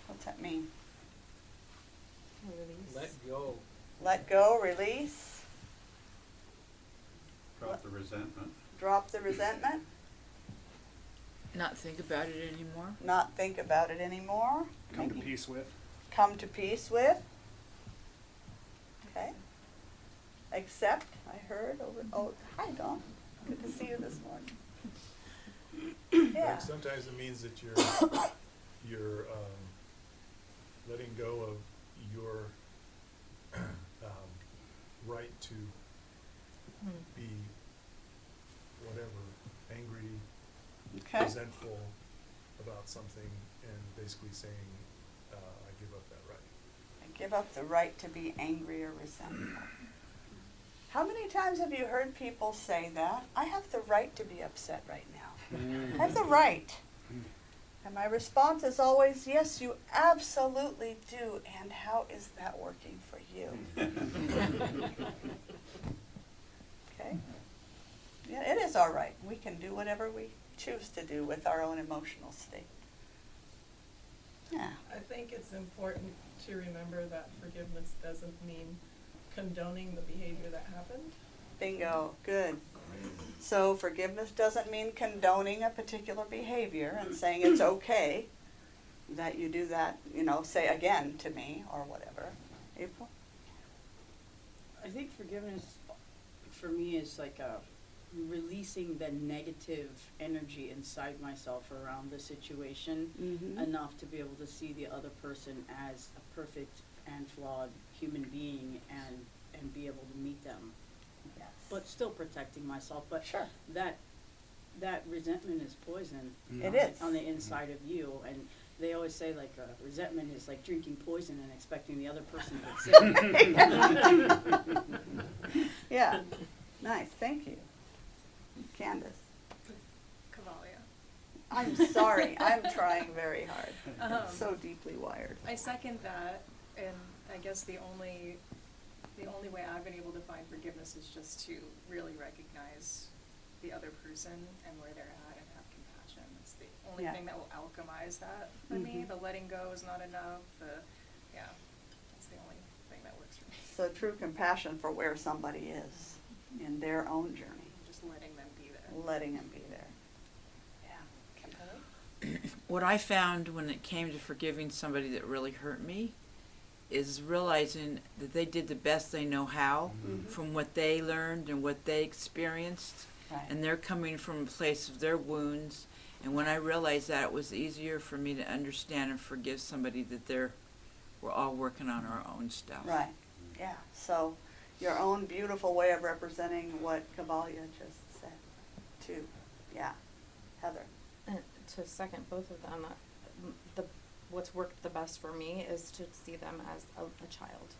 What's that mean? Release. Let go. Let go, release, Drop the resentment. drop the resentment, Not think about it anymore. not think about it anymore. Come to Maybe peace with. come to peace with. Okay. Accept, I heard over, oh, hi Dawn. Good to see you this morning. Yeah. Like sometimes it means that you're letting go of your right to be whatever, angry, Okay. resentful about something, and basically saying, I give up that right. I give up the right to be angry or resentful. How many times have you heard people say that? I have the right to be upset right now. I have the right. And my response is always, yes, you absolutely do. And how is that working for you? Okay? Yeah, it is all right. We can do whatever we choose to do with our own emotional state. Yeah. I think it's important to remember that forgiveness doesn't mean condoning the behavior that happened. Bingo, good. So forgiveness doesn't mean condoning a particular behavior and saying it's okay that you do that, say again to me or whatever. April? I think forgiveness for me is like releasing the negative energy inside myself around the situation Mhm. enough to be able to see the other person as a perfect and flawed human being and be able to meet them, Yes. but still protecting myself. But Sure. that resentment is poison. It is. On the inside of you, and they always say like resentment is like drinking poison and expecting the other person to get sick. Yeah, nice, thank you. Candace? Cavalia. I'm sorry, I'm trying very hard. Um, So deeply wired. I second that, and I guess the only way I've been able to find forgiveness is just to really recognize the other person and where they're at and have compassion. It's the only Yeah. thing that will alchemize that for me. Mhm. The letting go is not enough. That's the only thing that works for me. So true compassion for where somebody is in their own journey, Just letting them be there. letting them be there. Yeah. Kimberly? What I found when it came to forgiving somebody that really hurt me is realizing that they did the best they know how Mhm. from what they learned and what they experienced, Right. and they're coming from a place of their wounds. And when I realized that, it was easier for me to understand and forgive somebody that we're all working on our own stuff. Right, yeah. So your own beautiful way of representing what Cavalia just said, too. Yeah. Heather? And to second both of them, what's worked the best for me is to see them as a child,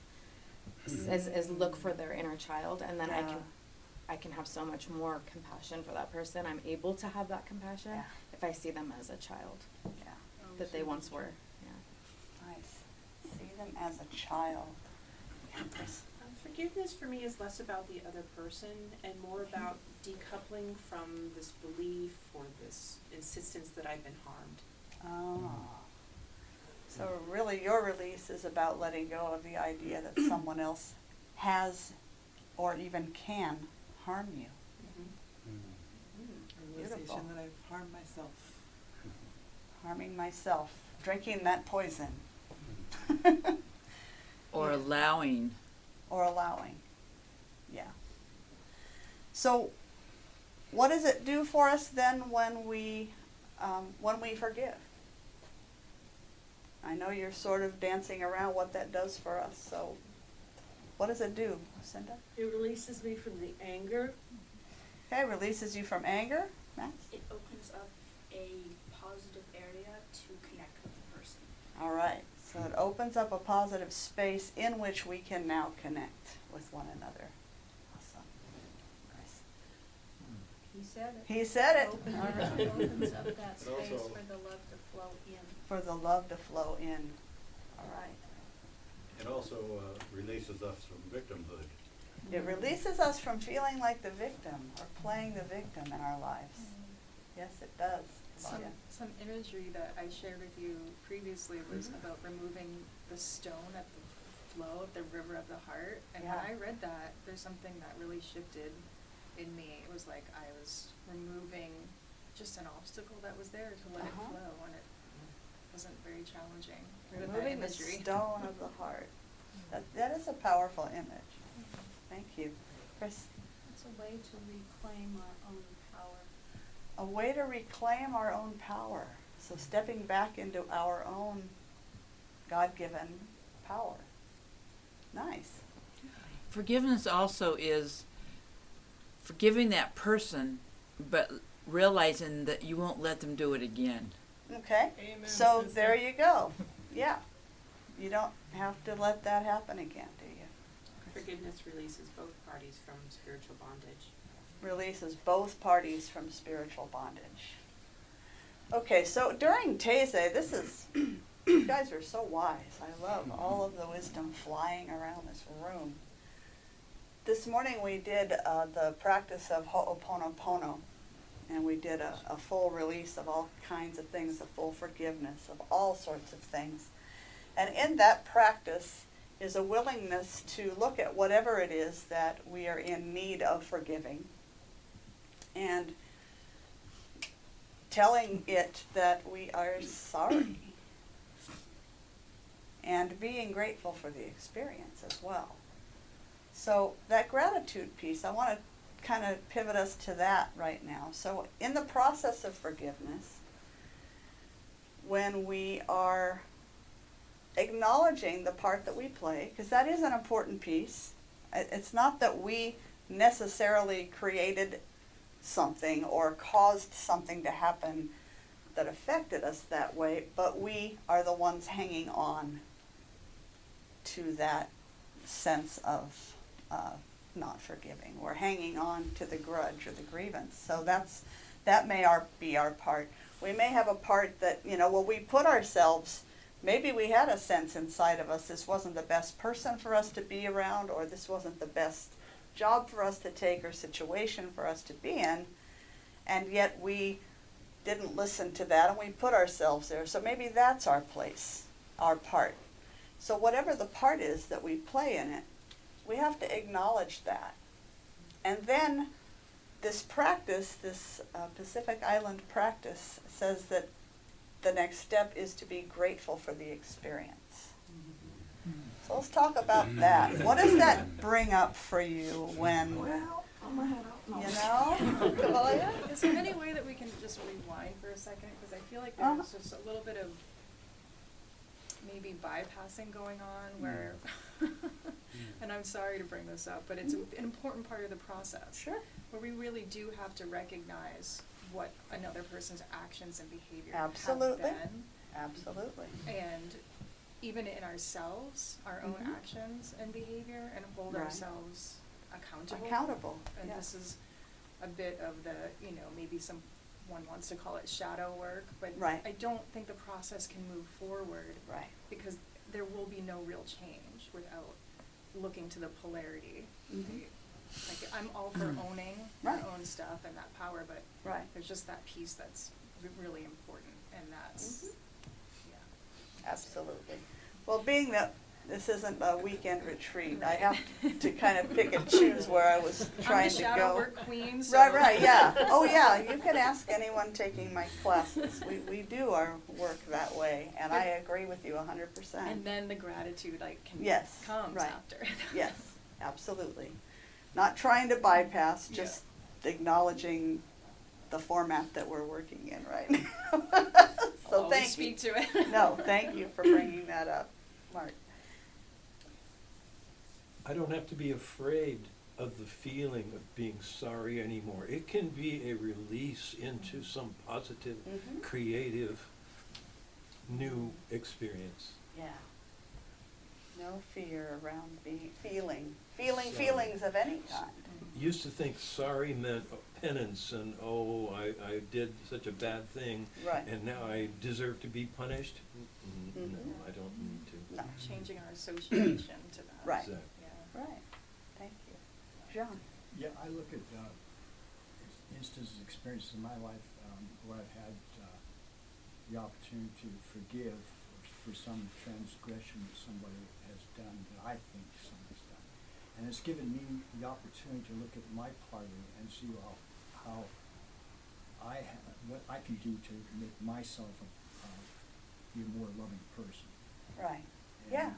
as look for their inner child, and then Yeah. I can have so much more compassion for that person. I'm able to have that compassion Yeah. if I see them as a child Yeah. that they once were. Yeah. Nice. See them as a child. Empress? Forgiveness for me is less about the other person and more about decoupling from this belief or this insistence that I've been harmed. Oh. So really your release is about letting go of the idea that someone else has or even can harm you. Beautiful. Realization that I've harmed myself. Harming myself, drinking that poison. Or Yeah. allowing. Or allowing. Yeah. So what does it do for us then when we forgive? I know you're sort of dancing around what that does for us, so what does it do, Lucinda? It releases me from the anger. Okay, releases you from anger, Max? It opens up a positive area to connect with the person. All right, so it opens up a positive space in which we can now connect with one another. Awesome. Nice. He said it. He said it. Opens, All right. opens up that It space also- for the love to flow in. For the love to flow in. All right. It also releases us from victimhood. It releases us from feeling like the victim or playing the victim in our lives. Yes, it does. Claudia. Some imagery that I shared with you previously was about removing the stone at the flow of the river of the heart. And Yeah. when I read that, there's something that really shifted in me. It was like I was removing just an obstacle that was there to let it flow, and it wasn't very challenging. with that Removing the imagery. stone of the heart. That is a powerful image. Thank you. Chris? It's a way to reclaim our own power. A way to reclaim our own power. So stepping back into our own God-given power. Nice. Forgiveness also is forgiving that person, but realizing that you won't let them do it again. Okay. Amen, So sister. there you go. Yeah. You don't have to let that happen again, do you? Forgiveness releases both parties from spiritual bondage. Releases both parties from spiritual bondage. Okay, so during Teze, this is, you guys are so wise. I love all of the wisdom flying around this room. This morning we did the practice of Ho'oponopono, And we did a full release of all kinds of things, a full forgiveness of all sorts of things. And in that practice is a willingness to look at whatever it is that we are in need of forgiving and telling it that we are sorry and being grateful for the experience as well. So that gratitude piece, I want to kind of pivot us to that right now. So in the process of forgiveness, when we are acknowledging the part that we play, because that is an important piece. It's not that we necessarily created something or caused something to happen that affected us that way, but we are the ones hanging on to that sense of not forgiving. We're hanging on to the grudge or the grievance. So that may be our part. We may have a part that, we put ourselves, maybe we had a sense inside of us, this wasn't the best person for us to be around, or this wasn't the best job for us to take or situation for us to be in, and yet we didn't listen to that and we put ourselves there. So maybe that's our place, our part. So whatever the part is that we play in it, we have to acknowledge that. And then this practice, this Pacific Island practice, says that the next step is to be grateful for the experience. So let's talk about that. What does that bring up for you when, Cavalia? Is there any way that we can just rewind for a second? Because I feel like there's just a little bit of maybe bypassing going on where, and I'm sorry to bring this up, but it's an important part of the process. Sure. Where we really do have to recognize what another person's actions and behavior Absolutely. have been. Absolutely. And even in ourselves, our own actions and behavior, and hold Right. ourselves accountable. Accountable, And yes. this is a bit of the, maybe someone wants to call it shadow work, but Right. I don't think the process can move forward. Right. Because there will be no real change without looking to the polarity. Mhm. Like, I'm all for owning Right. our own stuff and that power, but Right. there's just that piece that's really important, and that's, Absolutely. Well, being that this isn't a weekend retreat, I have to kind of pick and choose where I was trying to go. I'm the shadow work queen, so. Right, yeah. Oh, yeah, you can ask anyone taking my classes. We do our work that way, and I agree with you 100%. And then the gratitude, Yes, comes right. after. Yes, absolutely. Not trying to bypass, just acknowledging the format that we're working in right now. So Always thank you. speak to it. No, thank you for bringing that up, Mark. I don't have to be afraid of the feeling of being sorry anymore. It can be a release into some positive, Mhm. creative, new experience. Yeah. No fear around feeling Sorry. feelings of any kind. Used to think sorry meant penance and, I did such a bad thing. Right. And now I deserve to be punished. No, Mhm. I don't need to. No. Changing our association to that. Right. Exactly. Yeah. Right. Thank you. John? Yeah, I look at instances, experiences in my life where I've had the opportunity to forgive for some transgression that somebody has done that I think somebody's done. And it's given me the opportunity to look at my part of it and see how what I can do to make myself be a more loving person. Right. And, Yeah.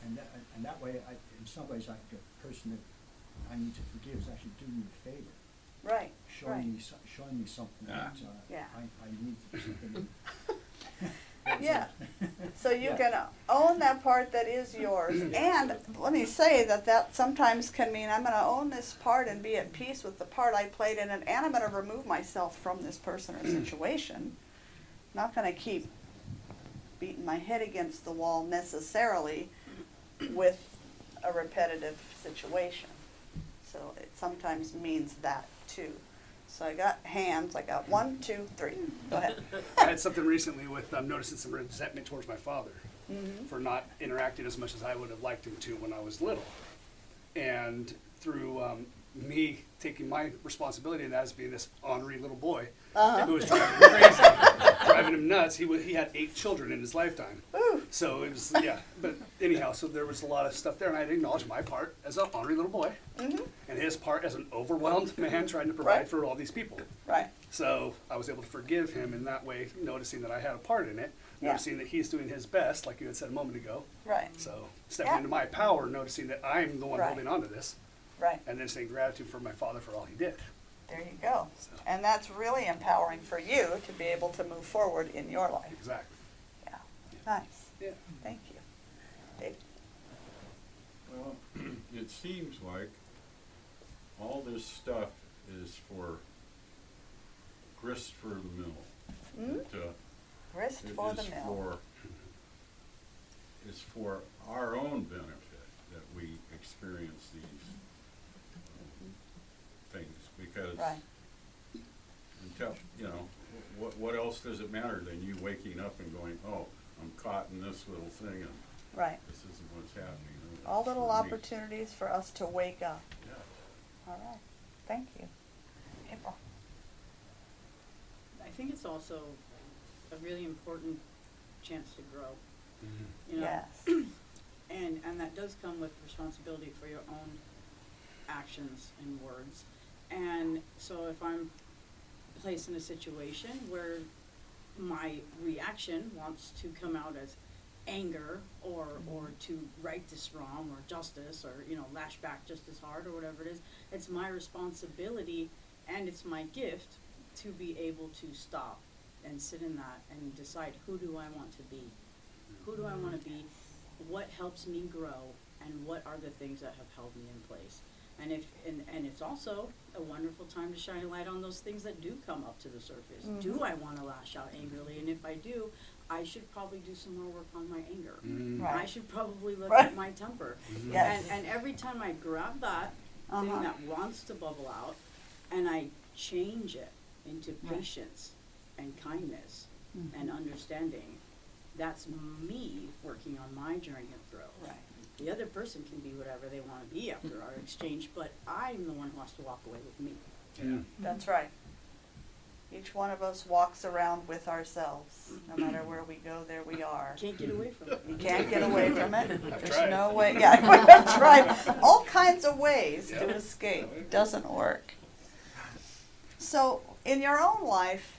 And that way, in some ways, I think the person that I need to forgive is actually doing me a favor. Right. Showing me something that Yeah. I need something. Yeah. So you Yeah. can own that part that is yours. And let me say that sometimes can mean I'm going to own this part and be at peace with the part I played in it, and I'm going to remove myself from this person or situation. Not going to keep beating my head against the wall necessarily with a repetitive situation. So it sometimes means that too. So I got hands. I got 1, 2, 3. Go ahead. I had something recently with noticing some resentment towards my father Mhm. for not interacting as much as I would have liked him to when I was little. And through me taking my responsibility and that as being this ornery little boy Uh-huh. who was driving him crazy, driving him nuts. He had 8 children in his lifetime. So it was, yeah. But anyhow, so there was a lot of stuff there, and I had to acknowledge my part as an ornery little boy, and his part as an overwhelmed man trying to provide Right. for all these people. Right. So I was able to forgive him in that way, noticing that I had a part in it, Yeah. noticing that he's doing his best, like you had said a moment ago. Right. So stepping Yeah. into my power, noticing that I'm the one Right. holding on to this, Right. and then saying gratitude for my father for all he did. There you go. And that's really empowering for you to be able to move forward in your life. Exactly. Yeah. Nice. Yeah. Thank you. Dave? Well, it seems like all this stuff is for grist for the mill. Hmm? Grist for the mill. It's for our own benefit that we experience these things, because Right. until, what else does it matter than you waking up and going, oh, I'm caught in this little thing and Right. this isn't what's happening. All little For me. opportunities for us to wake up. Yeah. All right. Thank you. April? I think it's also a really important chance to grow. You know? Yes. And that does come with responsibility for your own actions and words. And so if I'm placed in a situation where my reaction wants to come out as anger or to right this wrong or justice or, lash back just as hard or whatever it is, it's my responsibility and it's my gift to be able to stop and sit in that and decide, who do I want to be? Who do I want to be? What helps me grow? And what are the things that have held me in place? And it's also a wonderful time to shine a light on those things that do come up to the surface. Mhm. Do I want to lash out angrily? And if I do, I should probably do some more work on my anger. Right. I should probably look Right. at my temper. Yes. And every time I grab that Uh-huh. thing that wants to bubble out and I change it into Right. patience and kindness Mhm. and understanding, that's me working on my journey of growth. Right. The other person can be whatever they want to be after our exchange, but I'm the one who has to walk away with me. Yeah. That's right. Each one of us walks around with ourselves. No matter where we go, there we are. Can't get away from it. You can't get away from it. I've There's tried. no way. Yeah, I've tried all kinds of ways Yeah. to escape. Doesn't work. So, in your own life,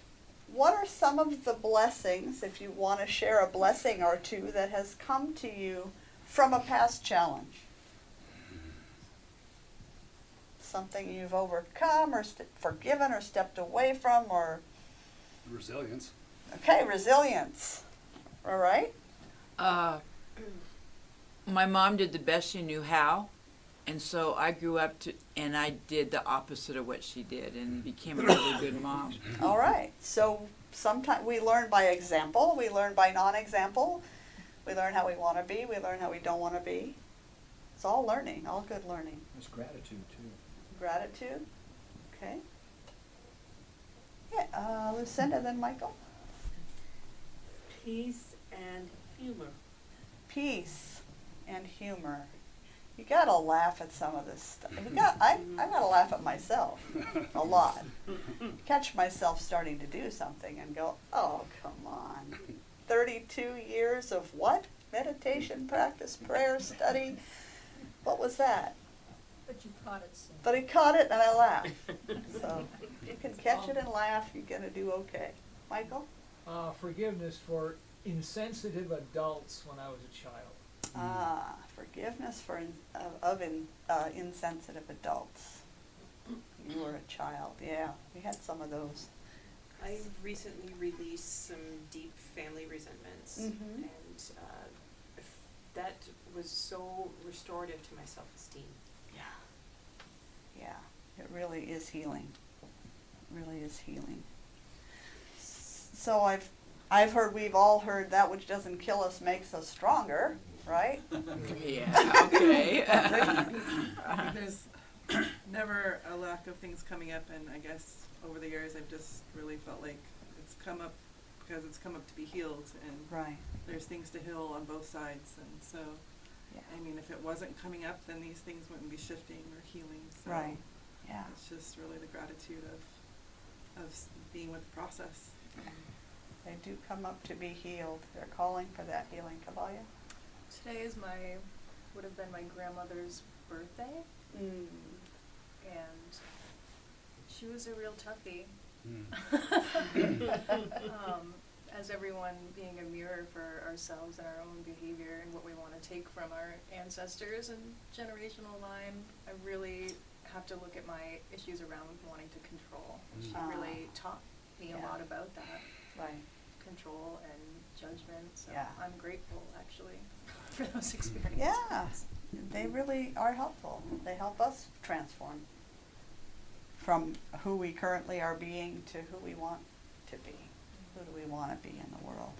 what are some of the blessings, if you want to share a blessing or two, that has come to you from a past challenge? Something you've overcome or forgiven or stepped away from, or Resilience. okay, resilience. All right. My mom did the best she knew how, and so I grew up and I did the opposite of what she did and became a really good mom. All right. So sometimes we learn by example. We learn by non-example. We learn how we want to be. We learn how we don't want to be. It's all learning. All good learning. There's gratitude too. Gratitude. Okay. Yeah. Lucinda, then Michael. Peace and humor. Peace and humor. You gotta laugh at some of this stuff. I gotta laugh at myself a lot. Catch myself starting to do something and go, oh, come on. 32 years of what? Meditation, practice, prayer, study. What was that? But you caught it soon. But I caught it and I laughed. So if you can catch it and laugh, you're gonna do okay. Michael? Forgiveness for insensitive adults when I was a child. Forgiveness for insensitive adults. You were a child, yeah. We had some of those. I recently released some deep family resentments, Mhm. and that was so restorative to my self-esteem. Yeah, it really is healing. It really is healing. So I've heard, we've all heard, that which doesn't kill us makes us stronger, right? Yeah, okay. There's never a lack of things coming up, and I guess over the years I've just really felt like it's come up because it's come up to be healed, and Right. there's things to heal on both sides, and so, Yeah. I mean, if it wasn't coming up, then these things wouldn't be shifting or healing, so. Right. Yeah. It's just really the gratitude of being with the process. They do come up to be healed. They're calling for that healing. Kabalia? Today is would have been my grandmother's birthday, and she was a real toughie. As everyone being a mirror for ourselves and our own behavior and what we want to take from our ancestors and generational line, I really have to look at my issues around wanting to control. She really taught me a lot about that. Right. Control and judgment. So Yeah. I'm grateful actually for those experiences. Yeah, they really are helpful. They help us transform from who we currently are being to who we want to be. Who do we want to be in the world?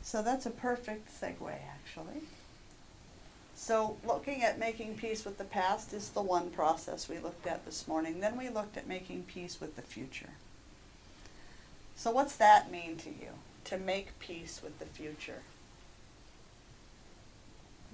So that's a perfect segue, actually. So looking at making peace with the past is the one process we looked at this morning. Then we looked at making peace with the future. So what's that mean to you, to make peace with the future?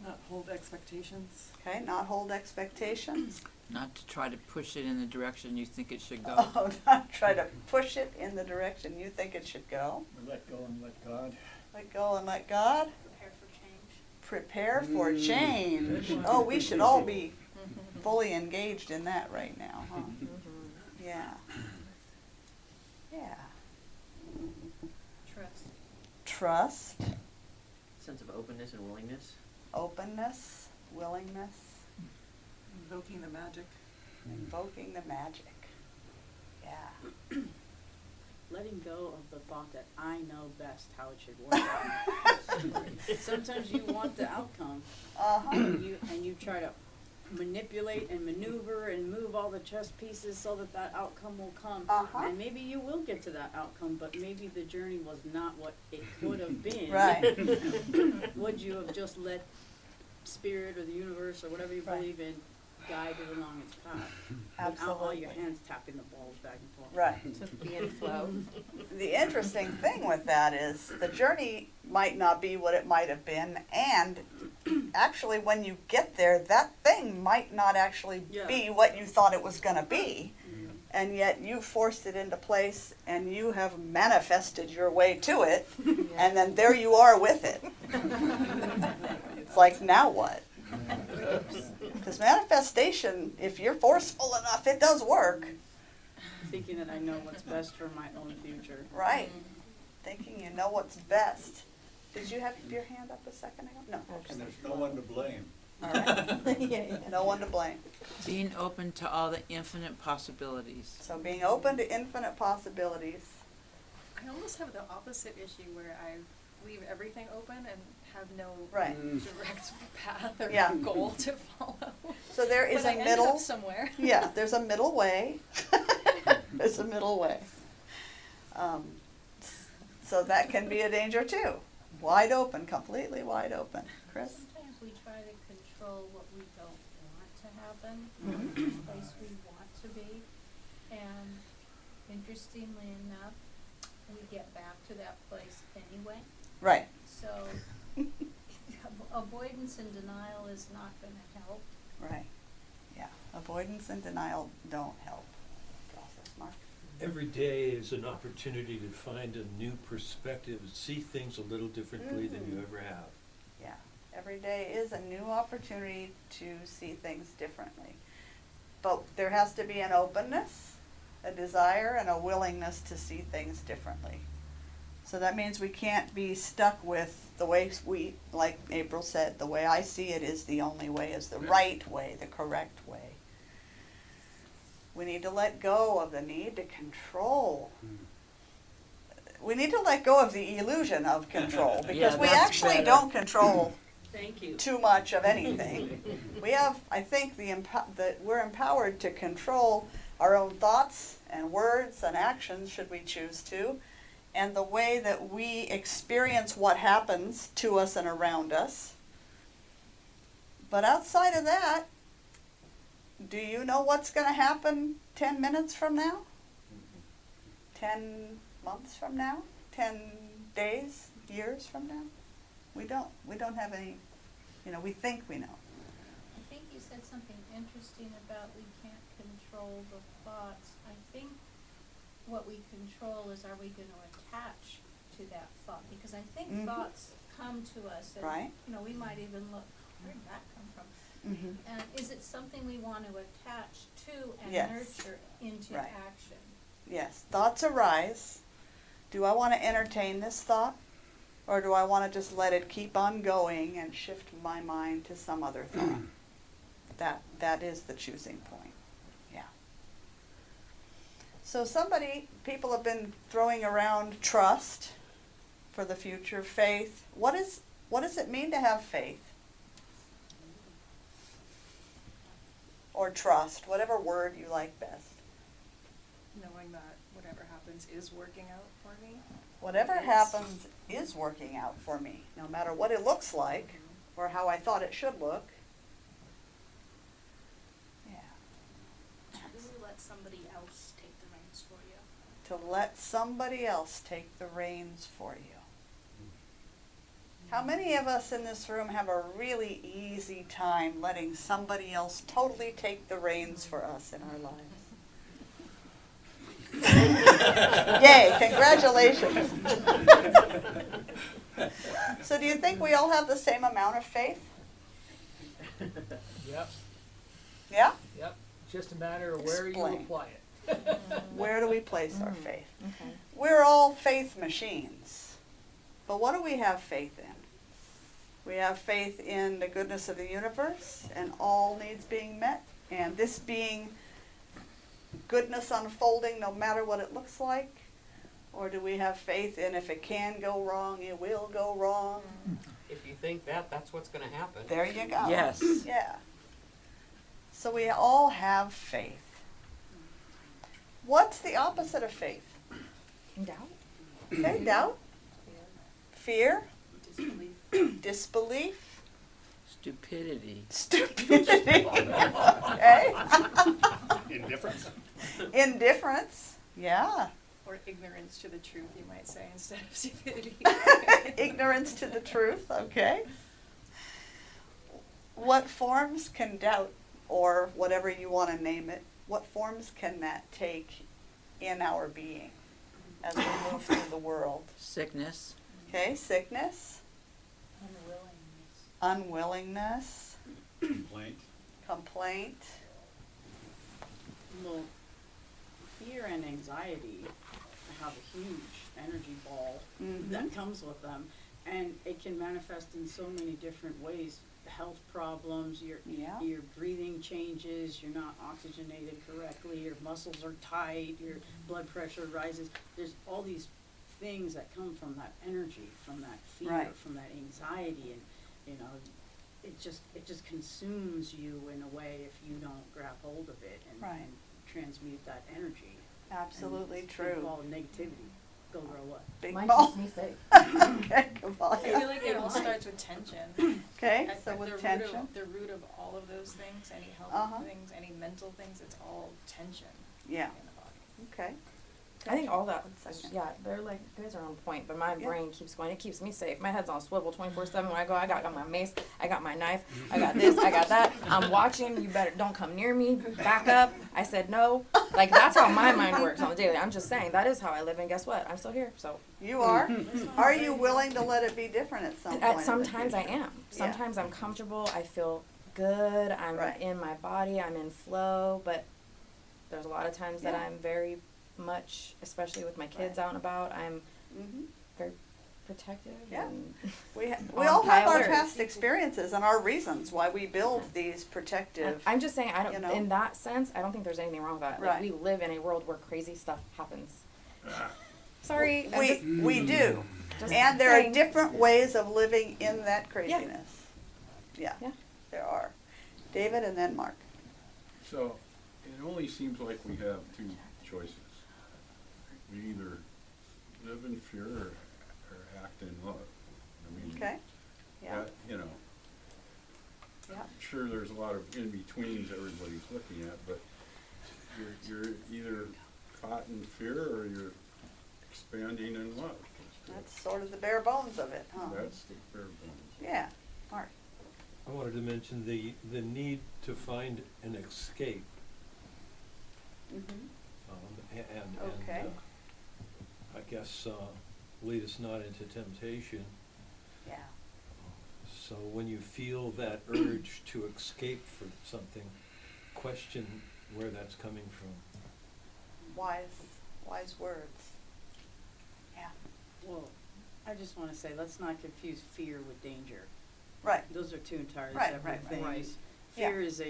Not hold expectations. Okay, not hold expectations. Not to try to push it in the direction you think it should go. Oh, not try to push it in the direction you think it should go. Let go and let God. Let go and let God. Prepare for change. Prepare for change. Oh, we should all be fully engaged in that right now, huh? Yeah. Yeah. Trust. Trust, Sense of openness and willingness. openness, willingness, Invoking the magic. invoking the magic. Yeah. Letting go of the thought that I know best how it should work out. Sometimes you want the outcome, and you try to manipulate and maneuver and move all the chess pieces so that that outcome will come. And maybe you will get to that outcome, but maybe the journey was not what it could have been. Right. Would you have just let spirit or the universe or whatever you believe in guide it along its path? Without all your hands tapping the balls back and forth. Right. To be in flow. The interesting thing with that is the journey might not be what it might have been, and actually when you get there, that thing might not actually be what you thought it was going to be, and yet you forced it into place and you have manifested your way to it, and then there you are with it. It's like, now what? Because manifestation, if you're forceful enough, it does work. Thinking that I know what's best for my own future. Right. Thinking you know what's best. Did you have your hand up a second ago? No. And there's no one to blame. All right. No one to blame. Being open to all the infinite possibilities. So being open to infinite possibilities. I almost have the opposite issue where I leave everything open and have no Right. direct path or Yeah. goal to follow. So there is But I a ended middle. up somewhere. Yeah, there's a middle way. There's a middle way. So that can be a danger too. Wide open, completely wide open. Chris? Sometimes we try to control what we don't want to happen, the place we want to be. And interestingly enough, we get back to that place anyway. Right. So avoidance and denial is not going to help. Right. Yeah. Avoidance and denial don't help. Process, Mark. Every day is an opportunity to find a new perspective, see things a little differently than you ever have. Yeah. Every day is a new opportunity to see things differently. But there has to be an openness, a desire, and a willingness to see things differently. So that means we can't be stuck with the way we, like April said, the way I see it is the only way, is the right way, the correct way. We need to let go of the need to control. We need to let go of the illusion of control, because we that's actually better. don't control Thank you. too much of anything. We have, I think, that we're empowered to control our own thoughts and words and actions, should we choose to, and the way that we experience what happens to us and around us. But outside of that, do you know what's going to happen 10 minutes from now? 10 months from now? 10 days, years from now? We don't. We don't have any, we think we know. I think you said something interesting about we can't control the thoughts. I think what we control is, are we gonna attach to that thought? Because I think Mhm. thoughts come to us and, Right. you know, we might even look, where did that come from? Mhm. And is it something we want to attach to and Yes. nurture into Right. action? Yes, thoughts arise. Do I want to entertain this thought? Or do I want to just let it keep on going and shift my mind to some other thought? That is the choosing point. Yeah. So people have been throwing around trust for the future, faith. What does it mean to have faith? Or trust, whatever word you like best. Knowing that whatever happens is working out for me. Whatever Yes. happens is working out for me, no matter what it looks like or how I thought it should look. Yeah. To really let somebody else take the reins for you. To let somebody else take the reins for you. How many of us in this room have a really easy time letting somebody else totally take the reins for us in our lives? Yay, congratulations. So do you think we all have the same amount of faith? Yep, Yeah? yep. Just a matter of where you Explain. apply it. Where do we place our faith? Okay. We're all faith machines. But what do we have faith in? We have faith in the goodness of the universe and all needs being met, and this being goodness unfolding no matter what it looks like? Or do we have faith in if it can go wrong, it will go wrong? If you think that, that's what's gonna happen. There you go. Yes. Yeah. So we all have faith. What's the opposite of faith? Doubt. Okay, doubt? Fear? Disbelief. Disbelief? Stupidity. Stupidity. Okay. Indifference. Indifference. Yeah. Or ignorance to the truth, you might say, instead of stupidity. Ignorance to the truth. Okay. What forms can doubt, or whatever you want to name it, what forms can that take in our being as we move through the world? Sickness. Okay, sickness, Unwillingness. unwillingness, Complaint. complaint. Well, fear and anxiety have a huge energy ball that comes with them, and it can manifest in so many different ways. Health problems, your breathing changes, you're not oxygenated correctly, your muscles are tight, your blood pressure rises. There's all these things that come from that energy, from that fear, Right. from that anxiety, and you know, it just consumes you in a way if you don't grab hold of it and, Right. and transmute that energy. Absolutely And true. Big ball of negativity. Go grow what? Big Mine ball. keeps me safe. Okay, Kabbalah. I feel like it all starts with tension. Okay, At so the with root tension. of, the root of all of those things, any health Uh-huh. things, any mental things, it's all tension Yeah. in the body. Okay. I think all that, One second. yeah, they're like, you guys are on point, but my Yeah. brain keeps going, it keeps me safe. My head's on swivel 24/7 when I go, I got my mace, I got my knife, I got this, I got that. I'm watching, you better, don't come near me, back up. I said no. Like, that's how my mind works on the daily. I'm just saying, that is how I live, and guess what? I'm still here, so. You are? Are you willing to let it be different at some point? in the Sometimes I future? am. Sometimes I'm comfortable, I feel good, I'm Right. in my body, I'm in flow, but there's a lot of times that Yeah. I'm very much, especially with my kids Right. out and about, I'm Mhm. very protective Yeah. and We on all have high our alert. past experiences and our reasons why we build these protective. I'm just saying, I don't, you know? in that sense, I don't think there's anything wrong with that. Like, Right. we live in a world where crazy stuff happens. Sorry, I'm We just- we do, just and there are saying. different ways of living in that craziness. Yeah, Yeah. there are. David and then Mark. So, it only seems like we have two choices. We either live in fear or act in love. I mean, Okay. Yeah. that, you know, Yeah. I'm sure there's a lot of in-betweens everybody's looking at, but you're either caught in fear or you're expanding in love. That's sort of the bare bones of it, huh? That's the bare bones. Yeah, Mark. I wanted to mention the need to find an escape. Mhm. And Okay. I guess lead us not into temptation. Yeah. So when you feel that urge to escape from something, question where that's coming from. Wise words. Yeah. Well, I just wanna say, let's not confuse fear with danger. Right. Those are two entirely Right, separate right, things. right. Yeah. Fear is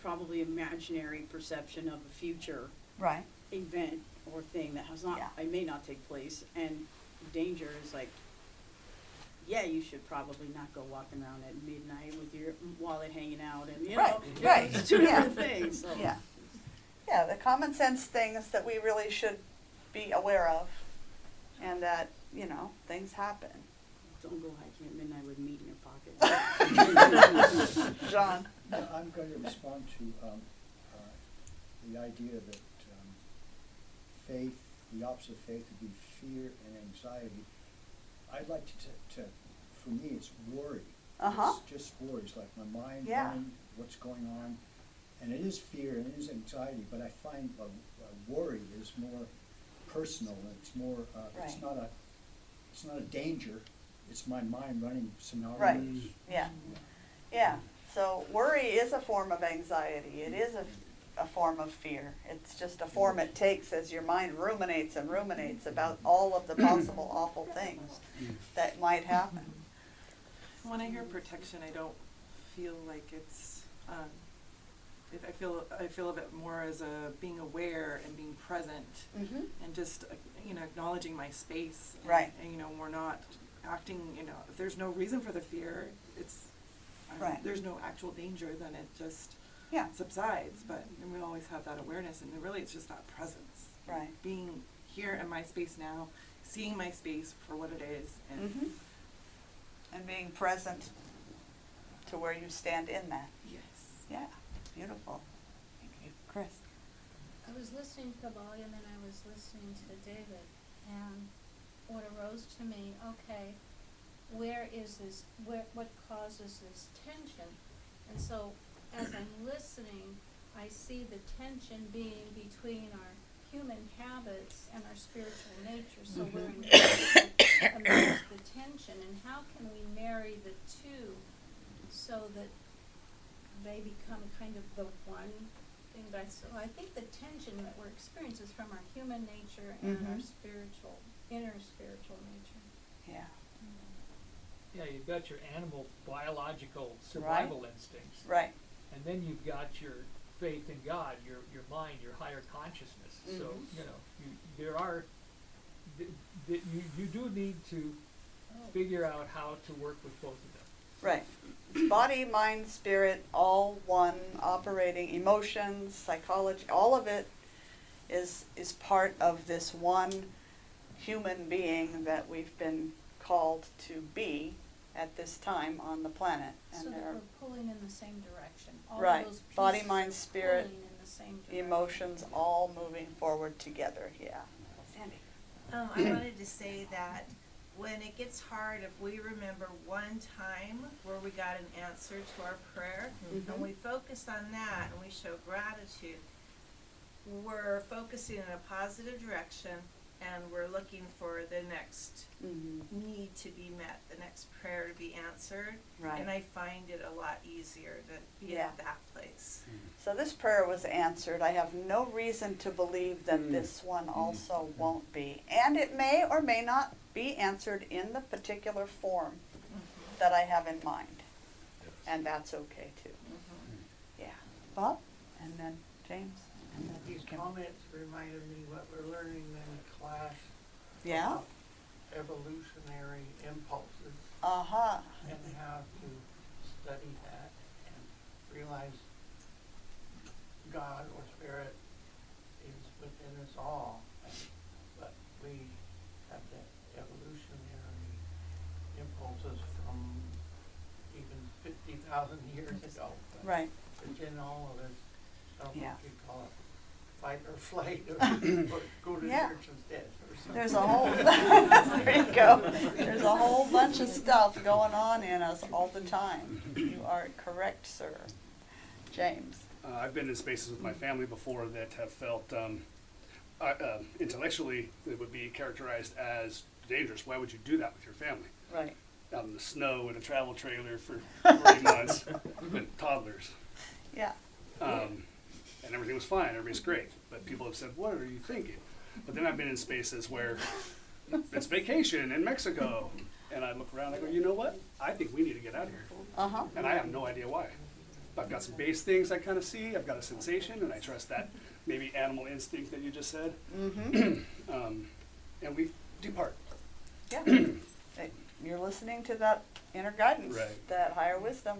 probably imaginary perception of a future Right. event or thing that has not, Yeah. it may not take place, and danger is like, yeah, you should probably not go walking around at midnight with your wallet hanging out, and you know, Right. it's two Yeah. different things, so. Yeah. Yeah, the common sense things that we really should be aware of, and that, you know, things happen. Don't go hiking at midnight with meat in your pocket. John? I'm going to respond to the idea that faith, the opposite of faith would be fear and anxiety. I'd like to for me, it's worry. Uh-huh. It's just worry. It's like my mind Yeah. running, what's going on. And it is fear and it is anxiety, but I find a worry is more personal. And it's more, it's Right. not a danger. It's my mind running scenarios. Right. Yeah. Yeah. So worry is a form of anxiety. It is a form of fear. It's just a form it takes as your mind ruminates and ruminates about all of the possible awful things that might happen. When I hear protection, I don't feel like it's, I feel of it more as being aware and being present, Mhm. and just, you know, acknowledging my space. Right. And, you know, we're not acting, you know, if there's no reason for the fear, it's, Right. there's no actual danger, then it just Yeah. subsides. But we always have that awareness, and really it's just that presence. Right. Being here in my space now, seeing my space for what it is, and Mhm. And being present to where you stand in that. yes. Yeah. Beautiful. Thank you. Chris? I was listening to Kabbalah and then I was listening to David, and what arose to me, okay, where is this, what causes this tension? And so as I'm listening, I see the tension being between our human habits and our spiritual nature, so we're engaged amidst the tension, and how can we marry the two so that they become kind of the one thing that so I think the tension that we're experiencing is from our human nature and our spiritual, inner spiritual nature. Yeah. Yeah, you've got your animal biological survival instincts. Right. And then you've got your faith in God, your mind, your higher consciousness. So, you know, you do need to figure out how to work with both of them. Right. Body, mind, spirit, all one, operating, emotions, psychology, all of it is part of this one human being that we've been called to be at this time on the planet. So that we're pulling in the same direction. All right. those pieces Body, mind, are spirit, pulling in the same direction. emotions, all moving forward together. Yeah. Sandy? I wanted to say that when it gets hard, if we remember one time where we got an answer to our prayer, and we focus on that and we show gratitude, we're focusing in a positive direction, and we're looking for the next need to be met, the next prayer to be answered. Right. And I find it a lot easier to be at that place. So this prayer was answered. I have no reason to believe that this one also won't be. And it may or may not be answered in the particular form that I have in mind. And that's okay too. Yeah. Bob? And then James? And then These Kim. comments reminded me what we're learning in class. Yeah? about Evolutionary impulses. Uh-huh. And how to study that and realize God or Spirit is within us all. But we have the evolutionary impulses from even 50,000 years ago. But Right. It's in all of us. I don't know Yeah. if you call it fight or flight or go to Yeah. church instead or something. There's a whole go. There's a whole bunch of stuff going on in us all the time. You are correct, sir. James. I've been in spaces with my family before that have felt intellectually that would be characterized as dangerous. Why would you do that with your family? Right. Out in the snow in a travel trailer for 3 months with toddlers. Yeah. And everything was fine, everybody's great. But people have said, what are you thinking? But then I've been in spaces where it's vacation in Mexico. And I look around and I go, you know what? I think we need to get out of here. Uh-huh. And I have no idea why. I've got some base things I kind of see. I've got a sensation, and I trust that maybe animal instinct that you just said. Mm-hmm. And we depart. Yeah. You're listening to that inner guidance, Right. that higher wisdom.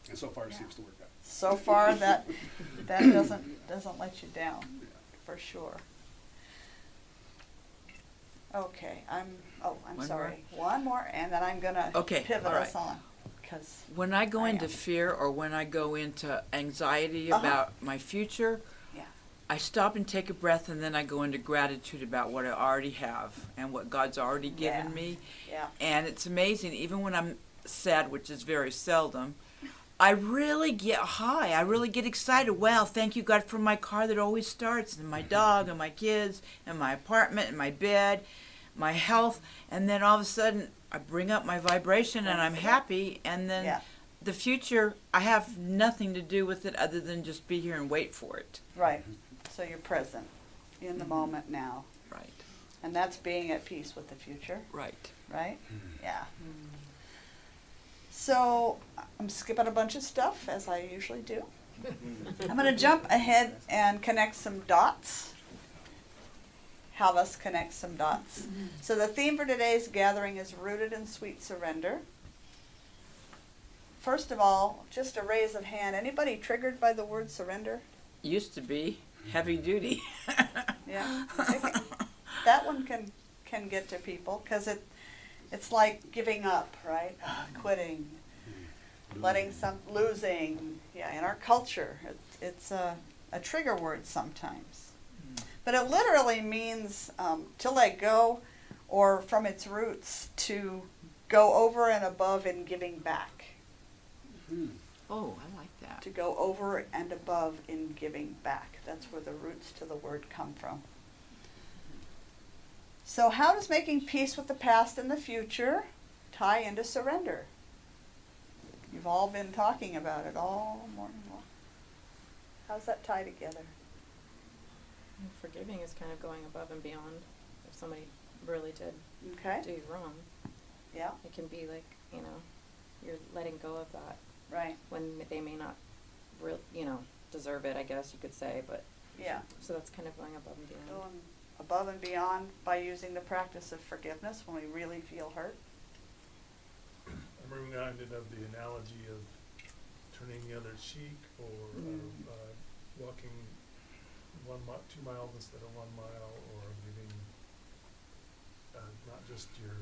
And so far it seems to work out. So far that doesn't let you down, for sure. Okay, I'm One sorry. One more, and then I'm gonna Okay, pivot all right. us on. 'Cause When I go I into am. fear or when I go into anxiety Uh-huh. about my future, Yeah. I stop and take a breath, and then I go into gratitude about what I already have and what God's already given Yeah. me. Yeah. And it's amazing, even when I'm sad, which is very seldom, I really get high. I really get excited. Wow, thank you, God, for my car that always starts, and my dog, and my kids, and my apartment, and my bed, my health. And then all of a sudden, I bring up my vibration, and I'm happy. And then Yeah. the future, I have nothing to do with it other than just be here and wait for it. Right. So you're present in the moment now. Right. And that's being at peace with the future. Right. Right? Yeah. So I'm skipping a bunch of stuff, as I usually do. I'm going to jump ahead and connect some dots. Have us connect some dots. So the theme for today's gathering is rooted in sweet surrender. First of all, just a raise of hand. Anybody triggered by the word surrender? Used to be heavy duty. Yeah. That one can get to people because it's like giving up, right? Quitting, losing. Yeah, in our culture, it's a trigger word sometimes. But it literally means to let go, or from its roots, to go over and above in giving back. Oh, I like that. To go over and above in giving back. That's where the roots to the word come from. So how does making peace with the past and the future tie into surrender? You've all been talking about it all morning long. How's that tie together? Forgiving is kind of going above and beyond if somebody really did Okay. do you wrong. Yeah. It can be like, you're letting go of that. Right. When they may not deserve it, I guess you could say, but Yeah. so that's kind of going above and beyond. Going above and beyond by using the practice of forgiveness when we really feel hurt. I'm reminded of the analogy of turning the other cheek, or walking 2 miles instead of 1 mile, or giving not just your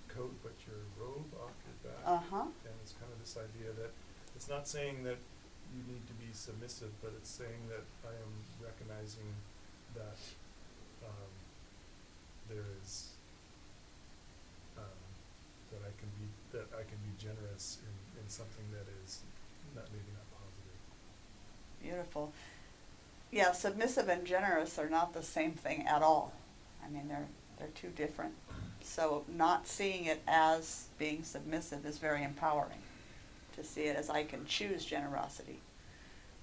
coat but your robe off your back. Uh-huh. And it's kind of this idea that it's not saying that you need to be submissive, but it's saying that I am recognizing that there is that I can be generous in something that is maybe not positive. Beautiful. Yeah, submissive and generous are not the same thing at all. I mean, they're two different. So not seeing it as being submissive is very empowering. To see it as I can choose generosity.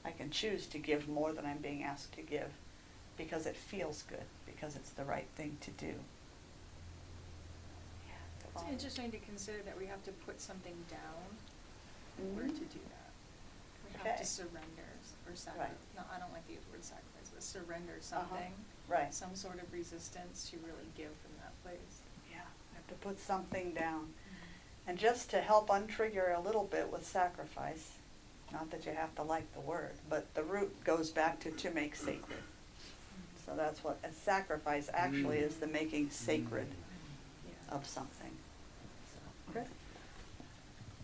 I can choose to give more than I'm being asked to give because it feels good, because it's the right thing to do. It's interesting to consider that we have to put something down in order to do that. We have Okay. to surrender or sacrifice. Right. No, I don't like the word sacrifice, but surrender something. Right. Some sort of resistance to really give from that place. Yeah, I have to put something down. And just to help untrigger a little bit with sacrifice, not that you have to like the word, but the root goes back to make sacred. So that's what a sacrifice actually is, the making sacred of something. So, Chris?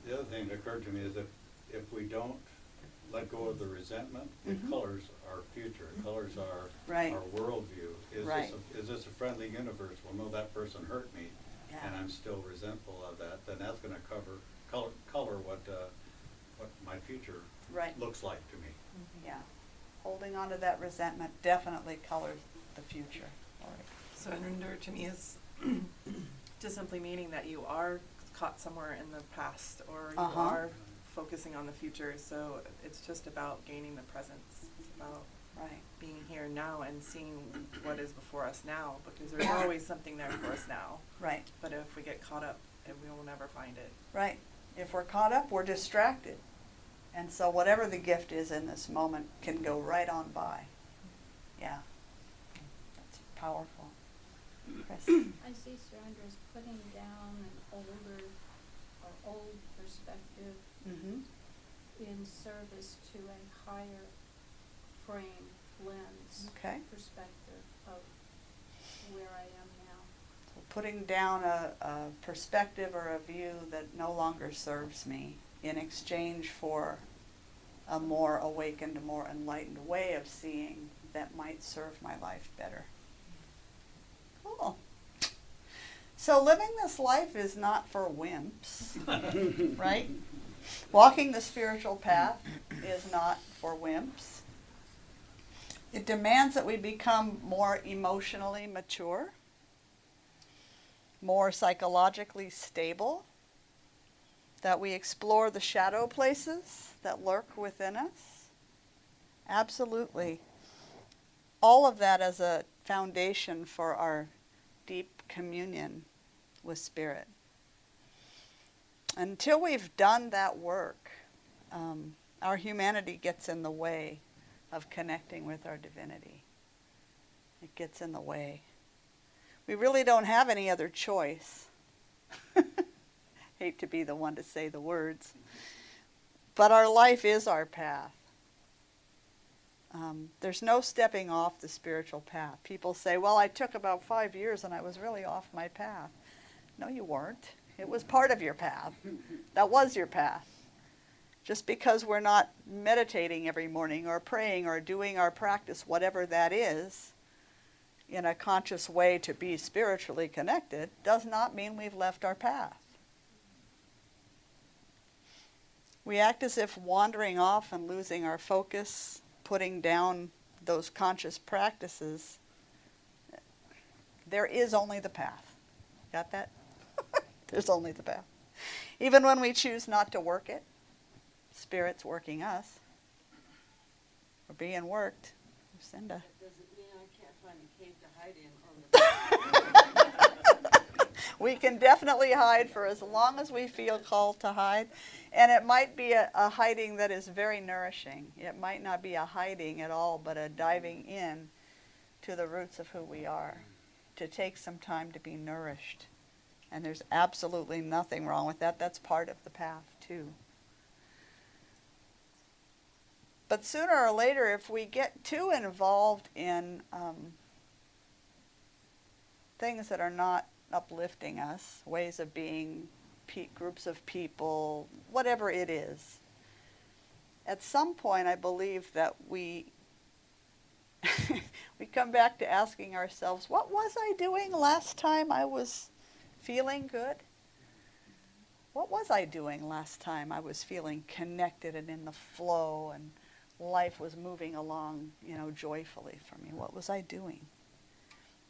The other thing that occurred to me is if we don't let go of the resentment, it Mhm. colors our future, it colors our Right. our worldview. Right. Is this a friendly universe? Well, no, that person hurt me. and I'm still resentful of that, then that's gonna color what my future Right. looks like to me. Yeah. Holding on to that resentment definitely colors the future. Lori. Surrender to me is just simply meaning that you are caught somewhere in the past, or you are focusing on the future. So it's just about gaining the presence. It's about being here now and seeing what is before us now, because there's always something there for us now. Right. But if we get caught up, we will never find it. Right. If we're caught up, we're distracted. And so whatever the gift is in this moment can go right on by. Yeah. That's powerful. Chris? I see surrender as putting down an older or old perspective in service to a higher frame, lens, perspective of where I am now. So putting down a perspective or a view that no longer serves me in exchange for a more awakened, a more enlightened way of seeing that might serve my life better. Cool. So living this life is not for wimps, right? Walking the spiritual path is not for wimps. It demands that we become more emotionally mature, more psychologically stable, that we explore the shadow places that lurk within us. Absolutely. All of that as a foundation for our deep communion with Spirit. Until we've done that work, our humanity gets in the way of connecting with our divinity. It gets in the way. We really don't have any other choice. Hate to be the one to say the words. But our life is our path. There's no stepping off the spiritual path. People say, well, I took about 5 years and I was really off my path. No, you weren't. It was part of your path. That was your path. Just because we're not meditating every morning or praying or doing our practice, whatever that is, in a conscious way to be spiritually connected, does not mean we've left our path. We act as if wandering off and losing our focus, putting down those conscious practices. There is only the path. Got that? There's only the path. Even when we choose not to work it, Spirit's working us. We're being worked. Lucinda. That doesn't mean I can't find a cave to hide in or We can definitely hide for as long as we feel called to hide. And it might be a hiding that is very nourishing. It might not be a hiding at all, but a diving in to the roots of who we are, to take some time to be nourished. And there's absolutely nothing wrong with that. That's part of the path, too. But sooner or later, if we get too involved in things that are not uplifting us, ways of being, groups of people, whatever it is, at some point I believe that we come back to asking ourselves, what was I doing last time I was feeling good? What was I doing last time I was feeling connected and in the flow and life was moving along, joyfully for me? What was I doing?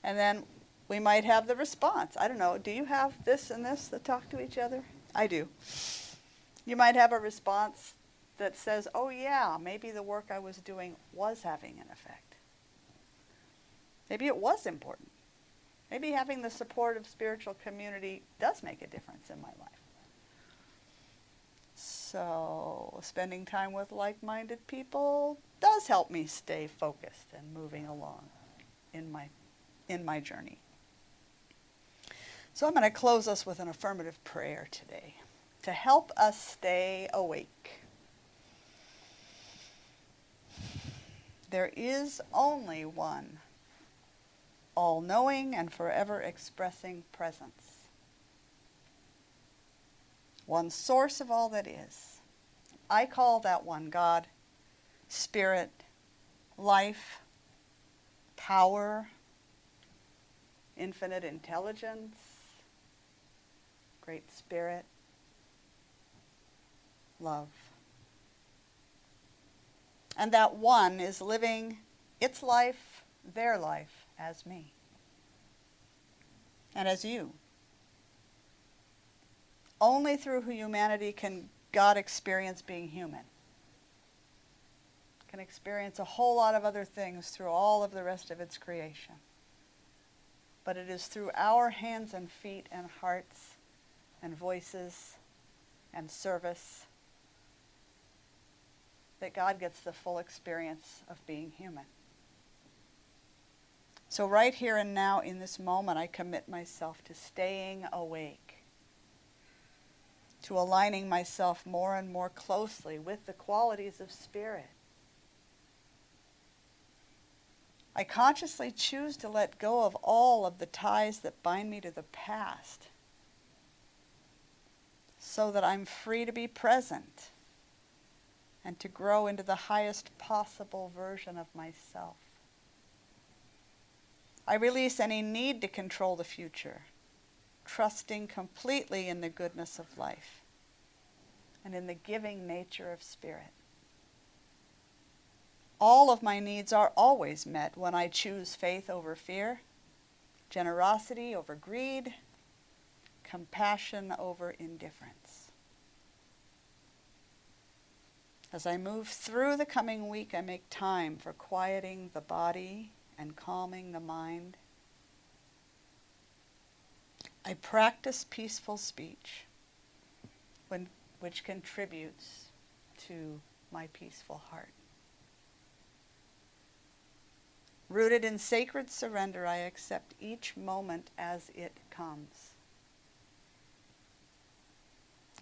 And then we might have the response. I don't know, do you have this and this that talk to each other? I do. You might have a response that says, oh yeah, maybe the work I was doing was having an effect. Maybe it was important. Maybe having the support of spiritual community does make a difference in my life. So spending time with like-minded people does help me stay focused and moving along in my journey. So I'm going to close us with an affirmative prayer today to help us stay awake. There is only one all-knowing and forever expressing presence. One source of all that is. I call that one God, Spirit, life, power, infinite intelligence, Great Spirit, love. And that one is living its life, their life, as me. And as you. Only through humanity can God experience being human. Can experience a whole lot of other things through all of the rest of its creation. But it is through our hands and feet and hearts and voices and service that God gets the full experience of being human. So right here and now in this moment, I commit myself to staying awake, to aligning myself more and more closely with the qualities of Spirit. I consciously choose to let go of all of the ties that bind me to the past so that I'm free to be present and to grow into the highest possible version of myself. I release any need to control the future, trusting completely in the goodness of life and in the giving nature of Spirit. All of my needs are always met when I choose faith over fear, generosity over greed, compassion over indifference. As I move through the coming week, I make time for quieting the body and calming the mind. I practice peaceful speech, which contributes to my peaceful heart. Rooted in sacred surrender, I accept each moment as it comes.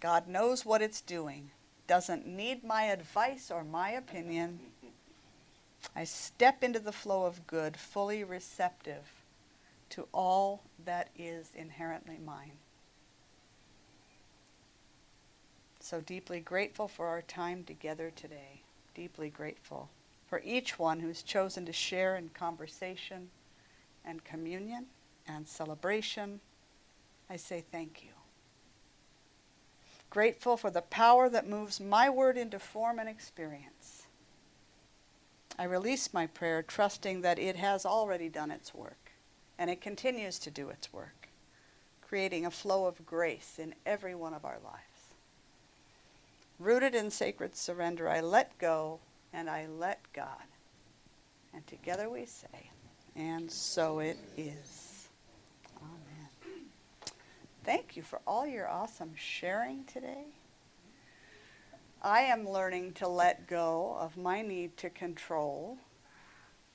God knows what it's doing, doesn't need my advice or my opinion. I step into the flow of good, fully receptive to all that is inherently mine. So deeply grateful for our time together today. Deeply grateful for each one who's chosen to share in conversation and communion and celebration. I say thank you. Grateful for the power that moves my word into form and experience. I release my prayer, trusting that it has already done its work, and it continues to do its work, creating a flow of grace in every one of our lives. Rooted in sacred surrender, I let go and I let God. And together we say, and so it is. Amen. Thank you for all your awesome sharing today. I am learning to let go of my need to control,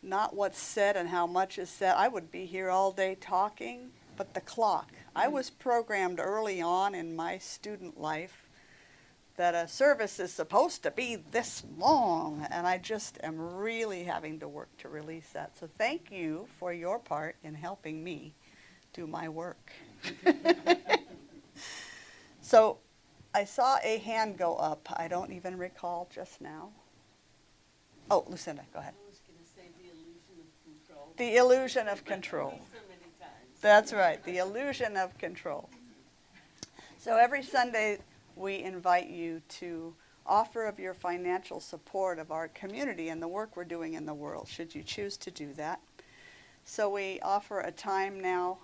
not what's said and how much is said. I would be here all day talking, but the clock. I was programmed early on in my student life that a service is supposed to be this long, and I just am really having to work to release that. So thank you for your part in helping me do my work. So I saw a hand go up. I don't even recall just now. Oh, Lucinda, go ahead. I was going to say the illusion of control. The illusion of control. So many times. That's right, the illusion of control. So every Sunday we invite you to offer of your financial support of our community and the work we're doing in the world, should you choose to do that. So we offer a time now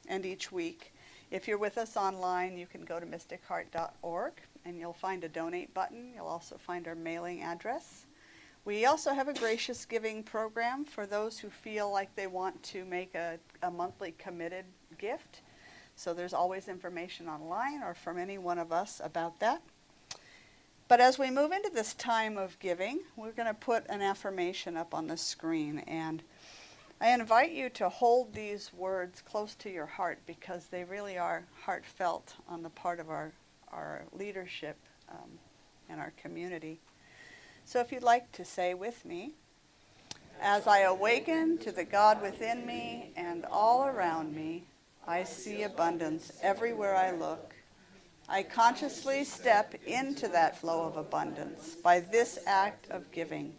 and each week. If you're with us online, you can go to mysticheart.org and you'll find a donate button. You'll also find our mailing address. We also have a gracious giving program for those who feel like they want to make a monthly committed gift. So there's always information online or from any one of us about that. But as we move into this time of giving, we're going to put an affirmation up on the screen. And I invite you to hold these words close to your heart because they really are heartfelt on the part of our leadership and our community. So if you'd like to say with me, as I awaken to the God within me and all around me, I see abundance everywhere I look. I consciously step into that flow of abundance by this act of giving.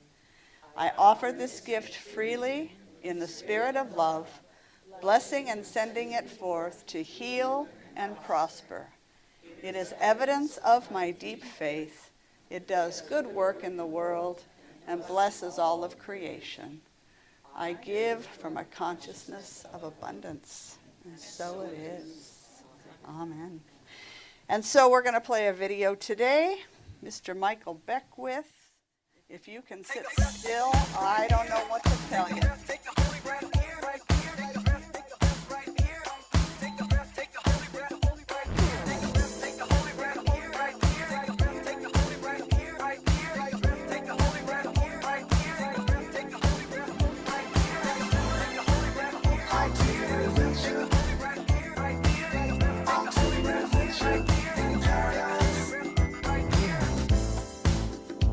I offer this gift freely in the spirit of love, blessing and sending it forth to heal and prosper. It is evidence of my deep faith. It does good work in the world and blesses all of creation. I give from a consciousness of abundance, and so it is. Amen. And so we're going to play a video today. Mr. Michael Beckwith. If you can sit still, I don't know what to tell you.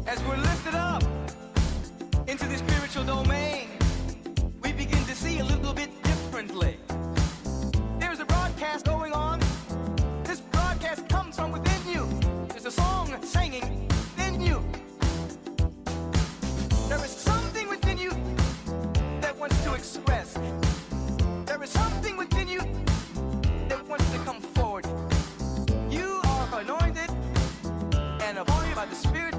As we're lifted up into the spiritual domain, we begin to see a little bit differently. There's a broadcast going on. This broadcast comes from within you. There's a song singing within you. There is something within you that wants to express. There is something within you that wants to come forward. You are anointed and appointed by the Spirit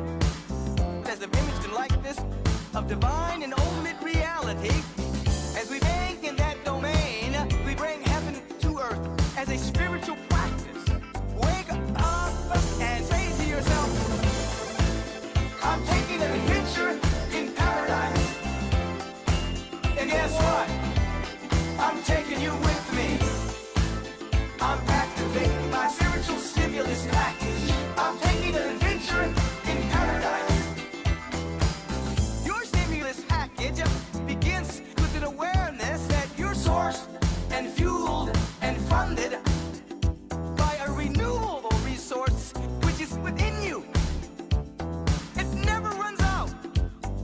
as the image and likeness of divine and ultimate reality. As we bank in that domain, we bring heaven to earth as a spiritual practice. Wake up and say to yourself, I'm taking an adventure in paradise. And guess what? I'm taking you with me. I'm activating my spiritual stimulus package. I'm taking an adventure in paradise. Your stimulus package begins with an awareness that you're sourced and fueled and funded by a renewable resource which is within you. It never runs out.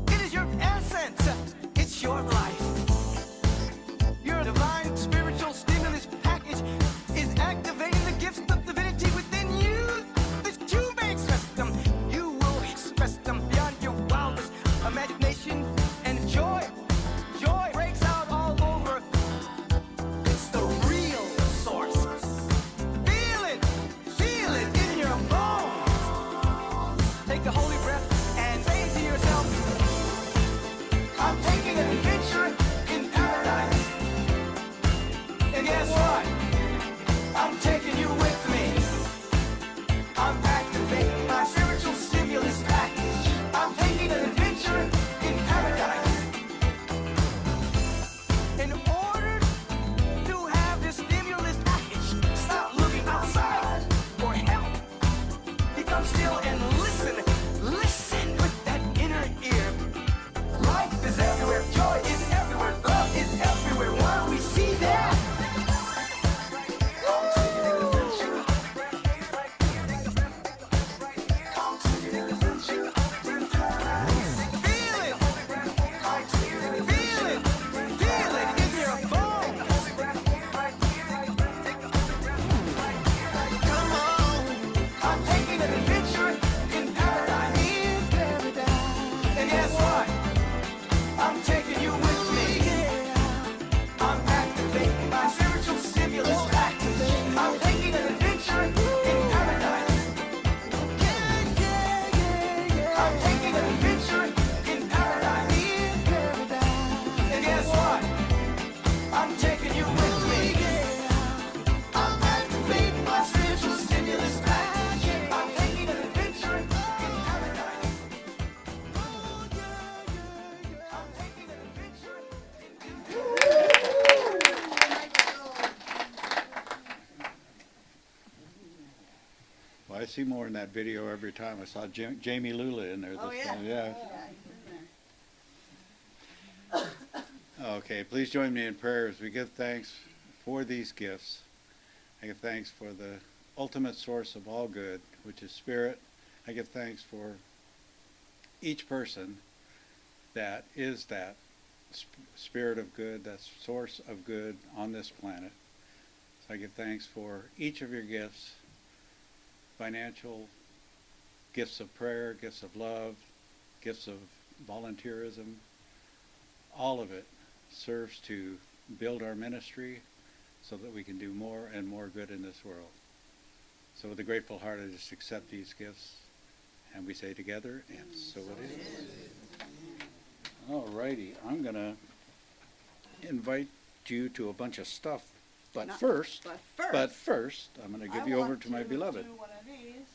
It is your essence. It's your life. Your divine spiritual stimulus package is activating the gifts of divinity within you. That you may express them. You will express them beyond your wildest imagination and joy. Joy breaks out all over. It's the real source. Feel it in your bones. Take a holy breath and say to yourself, I'm taking an adventure in paradise. And guess what? I'm taking you with me. I'm activating my spiritual stimulus package. I'm taking an adventure in paradise. In order to have this stimulus package, stop looking outside for help. Become still and listen. Listen with that inner ear. Life is everywhere. Joy is everywhere. Love is everywhere. Why don't we see that? Well, I see more in that video every time. I saw Jamie Lula in there this time. Yeah. Okay, please join me in prayer as we give thanks for these gifts. I give thanks for the ultimate source of all good, which is Spirit. I give thanks for each person that is that spirit of good, that source of good on this planet. So I give thanks for each of your gifts, financial, gifts of prayer, gifts of love, gifts of volunteerism. All of it serves to build our ministry so that we can do more and more good in this world. So with a grateful heart, I just accept these gifts, and we say together, and so it is. All righty, I'm going to invite you to a bunch of stuff, but first, I'm going to give you over to my beloved. I want to do one of these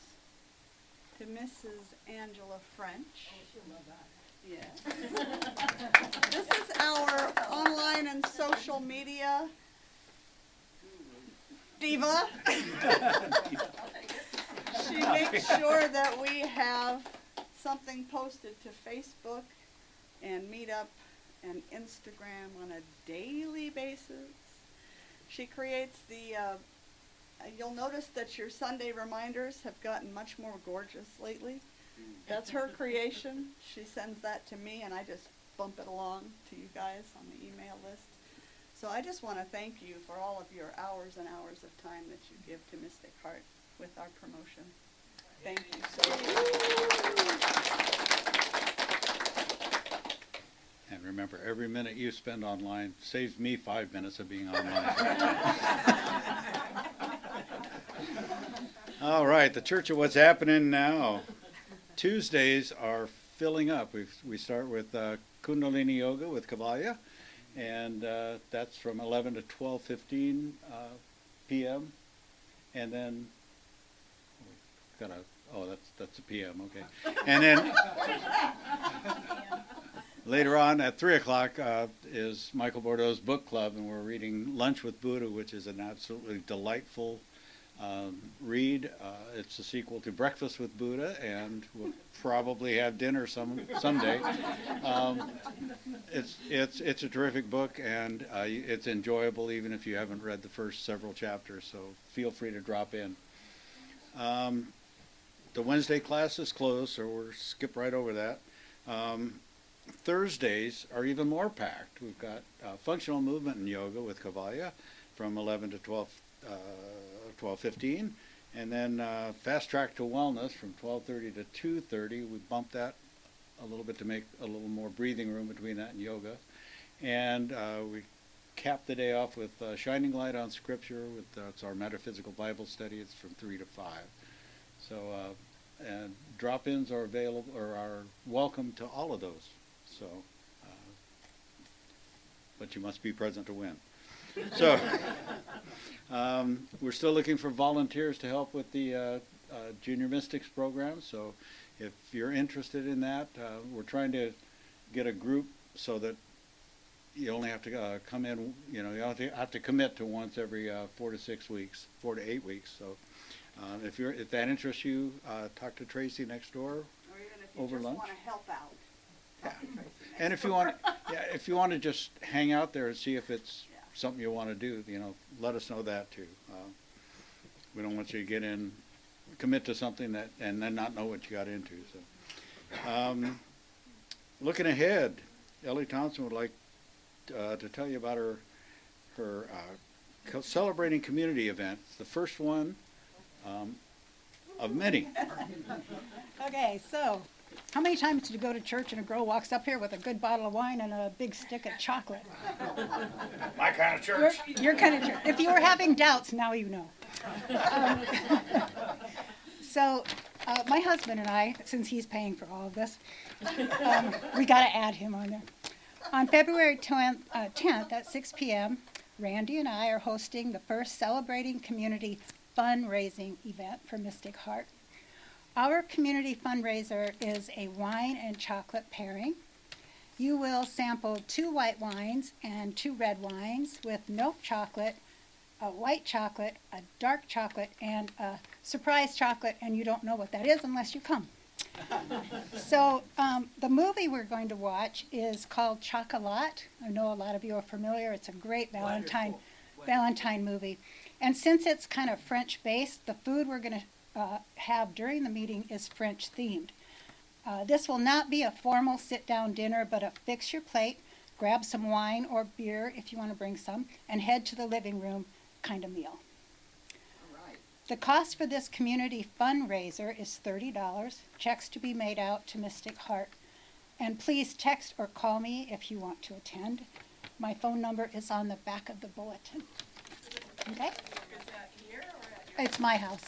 to Mrs. Angela French. Oh, she'll love that. Yeah. This is our online and social media diva. She makes sure that we have something posted to Facebook and Meetup and Instagram on a daily basis. She creates the, you'll notice that your Sunday reminders have gotten much more gorgeous lately. That's her creation. She sends that to me and I just bump it along to you guys on the email list. So I just want to thank you for all of your hours and hours of time that you give to Mystic Heart with our promotion. Thank you so much. And remember, every minute you spend online saves me 5 minutes of being online. All right, the Church of What's Happening Now. Tuesdays are filling up. We start with Kundalini Yoga with Kavalya, and that's from 11 to 12:15 p.m. And then that's a p.m. Okay, and then later on at 3 o'clock is Michael Bordeaux's book club, and we're reading Lunch with Buddha, which is an absolutely delightful read. It's a sequel to Breakfast with Buddha, and we'll probably have dinner someday. It's a terrific book, and it's enjoyable even if you haven't read the first several chapters, so feel free to drop in. The Wednesday class is closed, so we'll skip right over that. Thursdays are even more packed. We've got functional movement and yoga with Kavalya from 11 to 12:15, and then fast track to wellness from 12:30 to 2:30. We bumped that a little bit to make a little more breathing room between that and yoga, and we cap the day off with shining light on scripture. It's our metaphysical Bible study. It's from 3 to 5. So and drop-ins are available or are welcome to all of those. So, but you must be present to win. So we're still looking for volunteers to help with the Junior Mystics program. So if you're interested in that, we're trying to get a group so that you only have to come in, you have to commit to once every 4 to 6 weeks, 4 to 8 weeks. So if that interests you, talk to Tracy next door Or even if you over just lunch. want to help out. Yeah. And if you want to just hang out there and see if it's something you want to do, let us know that too. We don't want you to commit to something and then not know what you got into. So, looking ahead, Ellie Thompson would like to tell you about her celebrating community event. The first one of many. Okay, so how many times did you go to church and a girl walks up here with a good bottle of wine and a big stick of chocolate? My kind of church. Your kind of church. If you were having doubts, now you know. So my husband and I, since he's paying for all of this, we got to add him on there. On February 10th at 6 p.m., Randy and I are hosting the first Celebrating Community fundraising event for Mystic Heart. Our community fundraiser is a wine and chocolate pairing. You will sample 2 white wines and 2 red wines with milk chocolate, a white chocolate, a dark chocolate, and a surprise chocolate, and you don't know what that is unless you come. So the movie we're going to watch is called Chocolat. I know a lot of you are familiar. It's a great Valentine movie. And since it's kind of French-based, the food we're going to have during the meeting is French themed. This will not be a formal sit-down dinner, but a fix your plate, grab some wine or beer if you want to bring some, and head to the living room kind of meal. The cost for this community fundraiser is $30, checks to be made out to Mystic Heart. And please text or call me if you want to attend. My phone number is on the back of the bulletin. Okay? Is that here or at your? It's my house.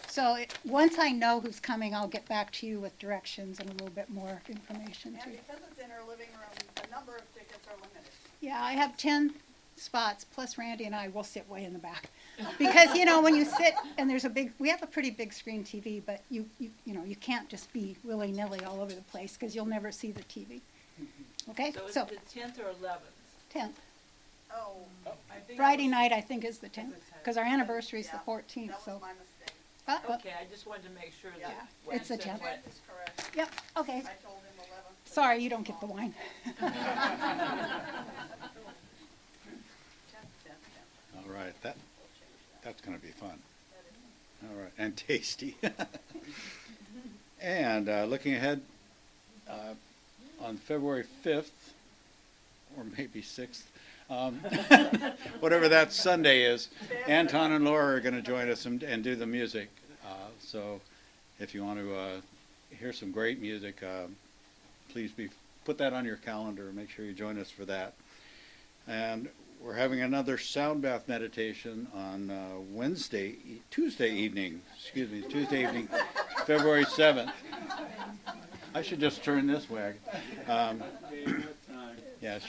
So once I know who's coming, I'll get back to you with directions and a little bit more information And too. because it's in her living room, the number of tickets are limited. Yeah, I have 10 spots, plus Randy and I will sit way in the back. Because, you know, when you sit and there's we have a pretty big screen TV, but you can't just be willy-nilly all over the place because you'll never see the TV. Okay, So is so it the 10th or 11th? 10th. Oh, I think Friday it was- night, I think, is the 10th, because our anniversary is the Yeah, 14th, that so. was my mistake. Okay, I just wanted to make sure Yeah. that. It's the Wednesday 10th. went- Is correct. Yep, okay. I told him 11. Sorry, you don't get the wine. 10th. All right, that's going to be fun. All right, and tasty. And looking ahead, on February 5th, or maybe 6th, whatever that Sunday is, Anton and Laura are going to join us and do the music. So if you want to hear some great music, please put that on your calendar and make sure you join us for that. And we're having another sound bath meditation on Tuesday evening, February 7th. I should just turn this way. Yes,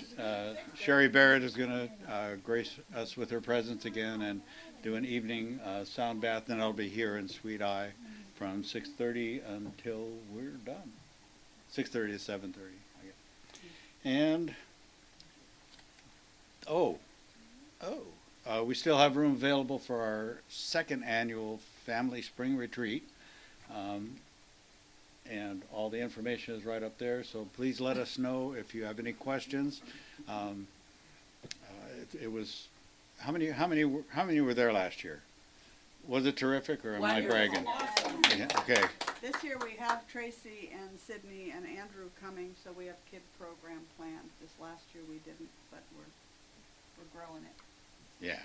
Sherry Barrett is going to grace us with her presence again and do an evening sound bath, and I'll be here in Sweet Eye from 6:30 until we're done. 6:30 to 7:30, I guess. And we still have room available for our second annual Family Spring Retreat. And all the information is right up there, so please let us know if you have any questions. It was, how many were there last year? Was it terrific, or am I bragging? Yeah, okay. This year we have Tracy and Sydney and Andrew coming, so we have kid program planned. This last year we didn't, but we're growing it. Yeah.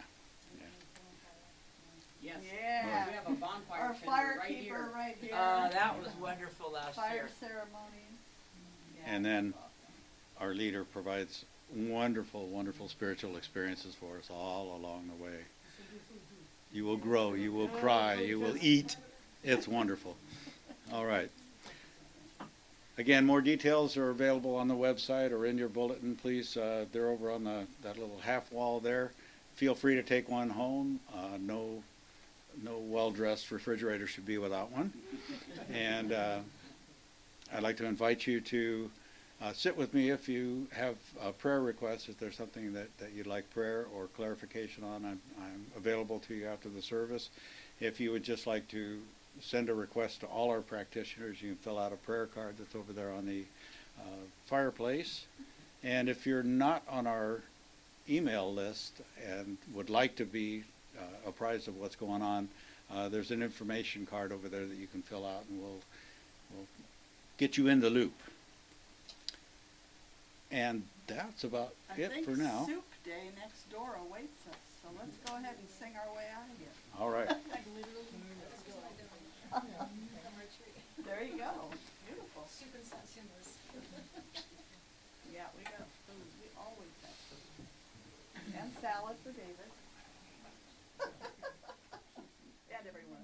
Yes. Yeah. We have a bonfire Our tender fire right keeper here. right here. That was wonderful last Fire year. ceremony. Yeah. And then our leader provides wonderful, wonderful spiritual experiences for us all along the way. You will grow, you will cry, you will eat. It's wonderful. All right. Again, more details are available on the website or in your bulletin, please. They're over on that little half wall there. Feel free to take one home. No well-dressed refrigerator should be without one. And I'd like to invite you to sit with me if you have a prayer request, if there's something that you'd like prayer or clarification on. I'm available to you after the service. If you would just like to send a request to all our practitioners, you can fill out a prayer card that's over there on the fireplace. And if you're not on our email list and would like to be apprised of what's going on, there's an information card over there that you can fill out, and we'll get you in the loop. And that's about it for now. I think Soup Day next door awaits us, so let's go ahead and sing our way out of here. All right. There you go. Beautiful. Soup and sashimi. Yeah, we got food. We always have food. And salad for David. And everyone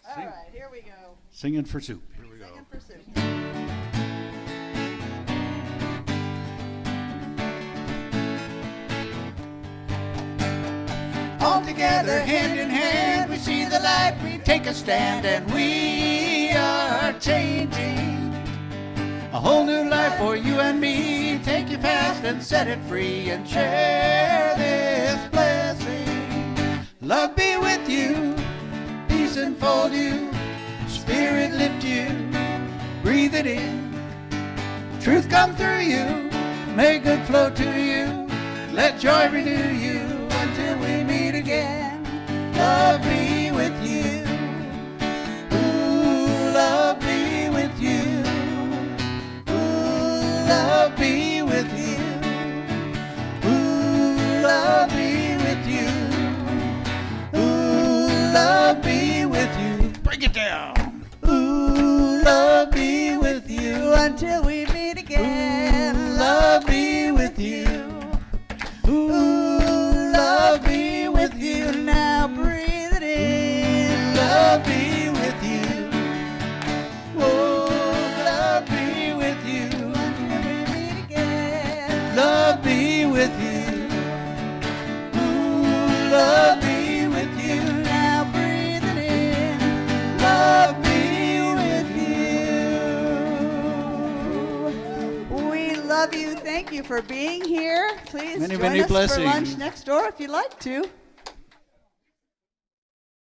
else. All right, here we go. Singing for soup. Here we go. Singing for soup. All together, hand in hand, we see the light, we take a stand, and we are changing. A whole new life for you and me. Take you fast and set it free, and share this blessing. Love be with you, peace enfold you, spirit lift you, breathe it in. Truth come through you, may good flow to you, let joy renew you until we meet again. Love be with you. Ooh, love be with you. Ooh, love be with you. Ooh, love be with you. Ooh, love be with you. Break it down. Ooh, love be with you until we meet again. Ooh, love be with you. Ooh, love you. Thank you for being here. Please Many, join many us for lunch blessings. next door if you'd like to.